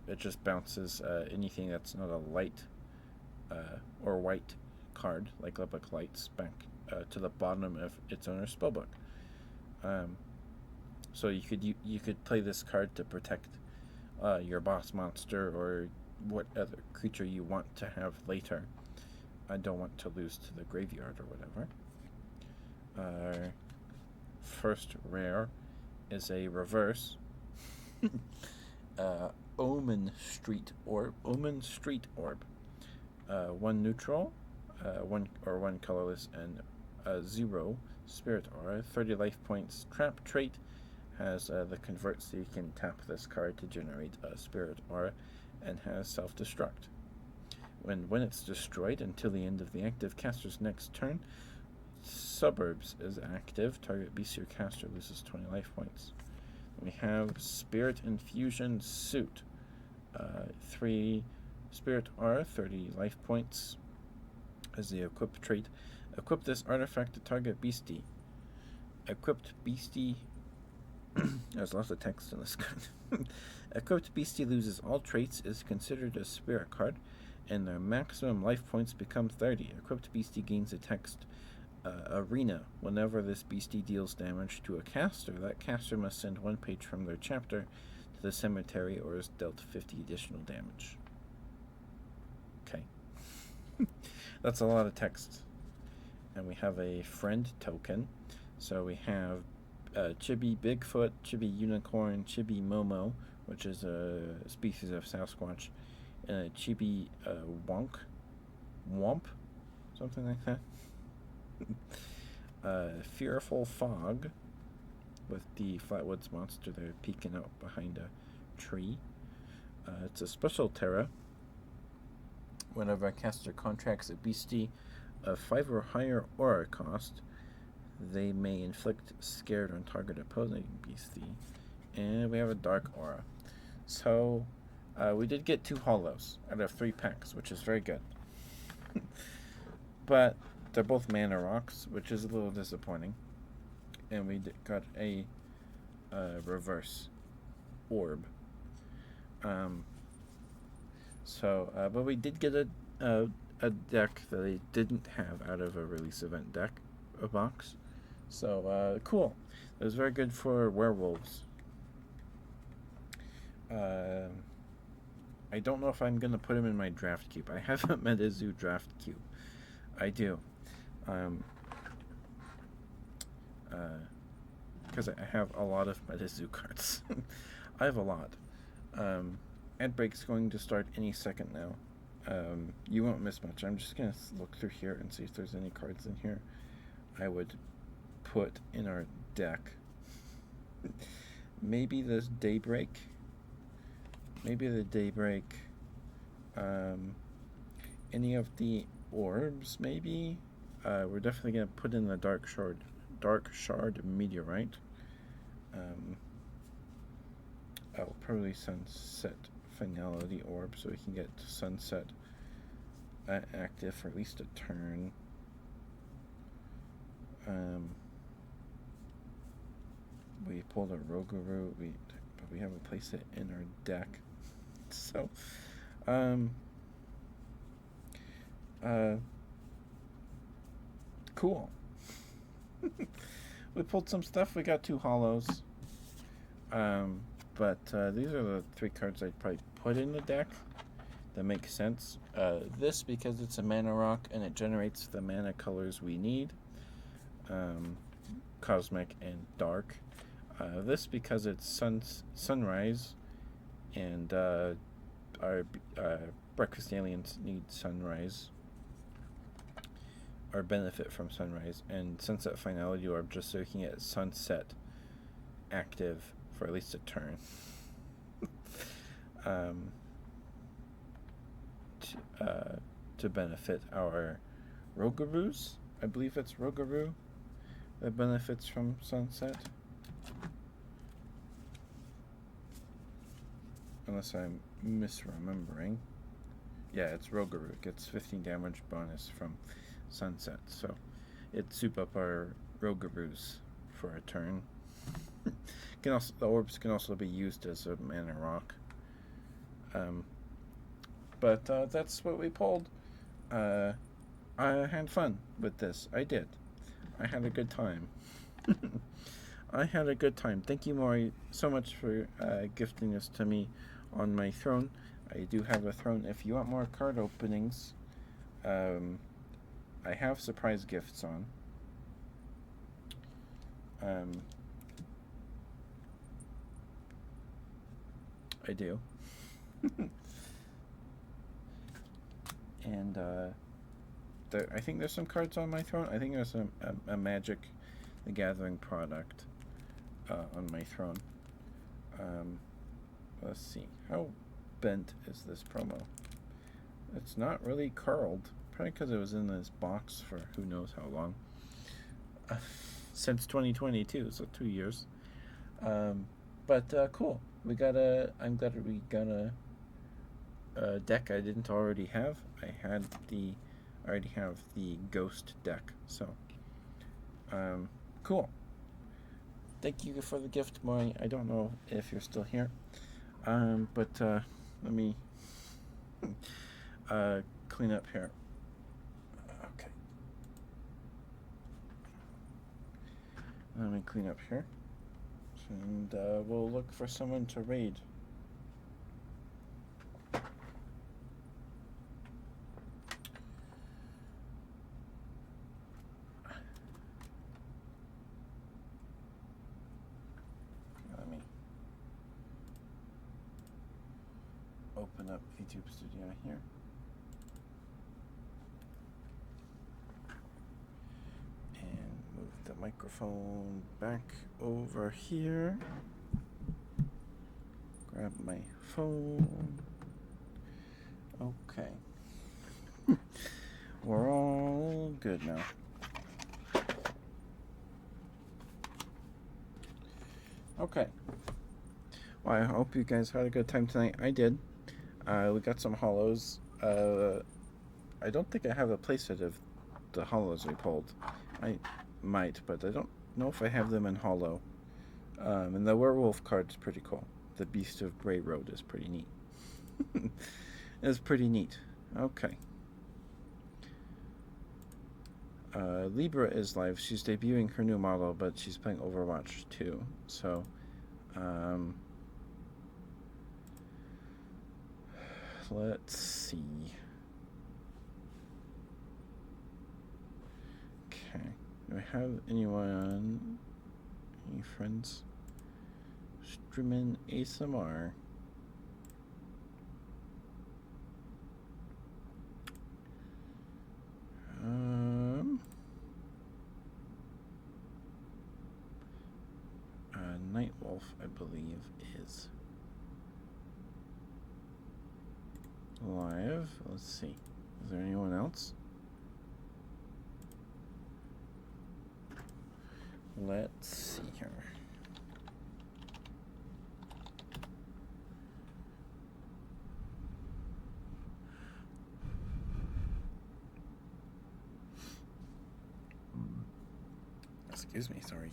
It just bounces anything that's not a light or white card, like Lubbock Lights, back to the bottom of its owner's spellbook. So you could play this card to protect your boss monster or what other creature you want to have later. I don't want to lose to the graveyard or whatever. First rare is a reverse Omen Street Orb. Omen Street Orb. One neutral, one colorless, and 0 spirit aura. 30 life points. Trap trait has the convert, so you can tap this card to generate a spirit aura, and has self-destruct. When it's destroyed until the end of the active caster's next turn, Suburbs is active. Target beast or caster loses 20 life points. We have Spirit Infusion Suit. 3 Spirit aura, 30 life points as the equip trait. Equip this artifact to target beastie. Equipped beastie. There's lots of text in this card. Equipped beastie loses all traits, is considered a spirit card, and their maximum life points become 30. Equipped beastie gains a text arena. Whenever this beastie deals damage to a caster, that caster must send 1 page from their chapter to the cemetery or is dealt 50 additional damage. Okay. That's a lot of text. And we have a friend token. So we have Chibi Bigfoot, Chibi Unicorn, Chibi Momo, which is a species of Sasquatch, and a Chibi Womp, something like that. Fearful Fog, with the Flatwoods monster there peeking out behind a tree. It's a special Terra. Whenever a caster contracts a beastie of 5 or higher aura cost, they may inflict scared on target opposing beastie. And we have a dark aura. So we did get 2 holos out of 3 packs, which is very good. But they're both mana rocks, which is a little disappointing. And we got a reverse orb. But we did get a deck that they didn't have out of a release event deck, a box. So cool. It was very good for werewolves. I don't know if I'm gonna put him in my draft cube. I have a Metazoo draft cube. I do. Because I have a lot of Metazoo cards. I have a lot. Ad break's going to start any second now. You won't miss much. I'm just going to look through here and see if there's any cards in here I would put in our deck. Maybe this Daybreak. Maybe the Daybreak. Any of the orbs, maybe? We're definitely going to put in the Dark Shard Meteorite. I'll probably Sunset Finality Orb so we can get Sunset active for at least a turn. We pulled a Rougarou, but we haven't placed it in our deck. So, cool. We pulled some stuff. We got 2 holos. But these are the 3 cards I'd probably put in the deck that make sense. This because it's a mana rock and it generates the mana colors we need. Cosmic and Dark. This because it's Sunrise and our Breakfast Aliens need Sunrise. Or benefit from Sunrise. And Sunset Finality Orb just so we can get Sunset active for at least a turn. To benefit our Rougarous. I believe it's Rougarou that benefits from Sunset. Unless I'm misremembering. Yeah, it's Rougarou. It gets 15 damage bonus from Sunset. So it soup up our Rougarous for a turn. The orbs can also be used as a mana rock. But that's what we pulled. I had fun with this. I did. I had a good time. I had a good time. Thank you, Maury, so much for gifting this to me on my throne. I do have a throne. If you want more card openings, I have surprise gifts on. I do. And I think there's some cards on my throne. I think there's a Magic the Gathering product on my throne. Let's see. How bent is this promo? It's not really curled. Probably because it was in this box for who knows how long. Since 2022, so 2 years. But cool. I'm glad we got a deck I didn't already have. I already have the Ghost deck. So, cool. Thank you for the gift, Maury. I don't know if you're still here. But let me clean up here. Okay. Let me clean up here. And we'll look for someone to raid. Let me open up YouTube Studio here. And move the microphone back over here. Grab my phone. Okay. We're all good now. Okay. Well, I hope you guys had a good time tonight. I did. We got some hollows. I don't think I have a playset of the hollows we pulled. I might, but I don't know if I have them in hollow. And the werewolf card's pretty cool. The Beast of Bray Road is pretty neat. It's pretty neat. Okay. Libra is live. She's debuting her new model, but she's playing Overwatch 2. So, let's see. Okay. Do I have any friends? Streaming ASMR. Nightwolf, I believe, is live. Let's see. Is there anyone else? Let's see here. Excuse me, sorry.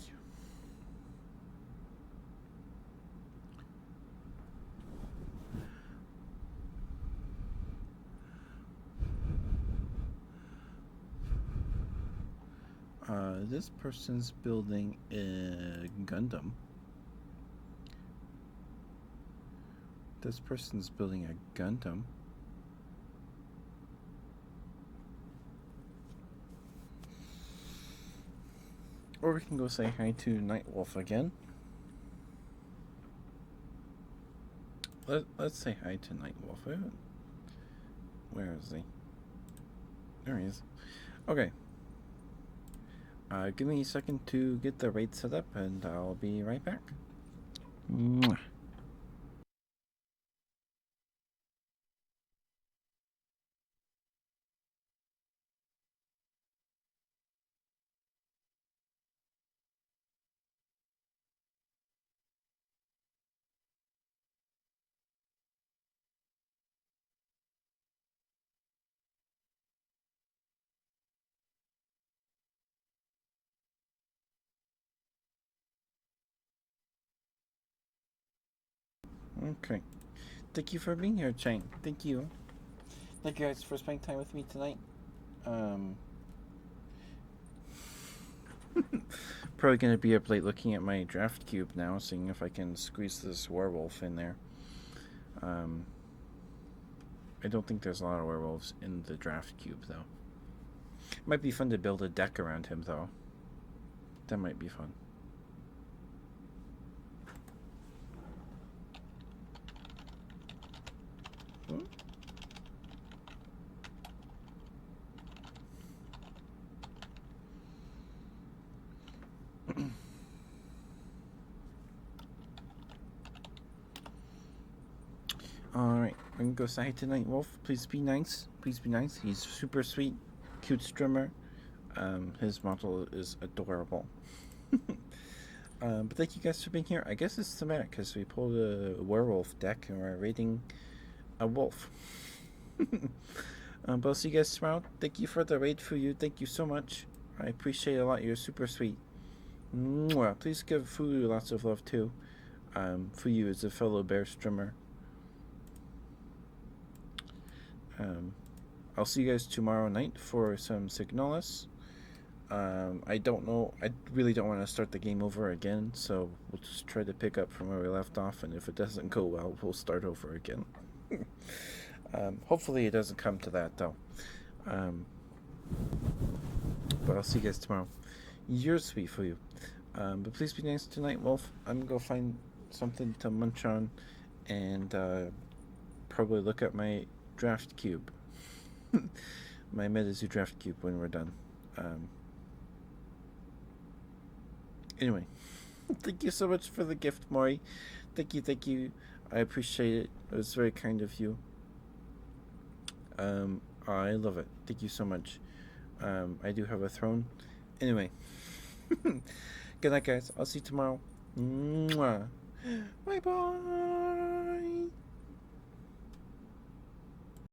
This person's building a Gundam. This person's building a Gundam. Or we can go say hi to Nightwolf again. Let's say hi to Nightwolf. Where is he? There he is. Okay. Give me a second to get the raid set up, and I'll be right back. Mwah. Okay. Thank you for being here, Chang. Thank you. Thank you guys for spending time with me tonight. Probably gonna be up late looking at my draft cube now, seeing if I can squeeze this werewolf in there. I don't think there's a lot of werewolves in the draft cube, though. Might be fun to build a deck around him, though. That might be fun. Alright, we're gonna go say hi to Night Wolf. Please be nice. Please be nice. He's super sweet, cute streamer. His model is adorable. But thank you guys for being here. I guess it's thematic because we pulled a werewolf deck and we're raiding a wolf. But I'll see you guys tomorrow. Thank you for the raid, Fuyu. Thank you so much. I appreciate it a lot. You're super sweet. Mwah. Please give Fuyu lots of love too. Fuyu is a fellow bear streamer. I'll see you guys tomorrow night for some Signalis. I don't know. I really don't want to start the game over again, so we'll just try to pick up from where we left off, and if it doesn't go well, we'll start over again. Hopefully it doesn't come to that, though. But I'll see you guys tomorrow. You're sweet for you. But please be nice tonight, Wolf. I'm going to go find something to munch on and probably look at my draft cube. My MetaZoo draft cube when we're done. Anyway, thank you so much for the gift, Maury. Thank you. I appreciate it. It was very kind of you. I love it. Thank you so much. I do have a throne. Anyway, good night, guys. I'll see you tomorrow. Mwah. Bye-bye.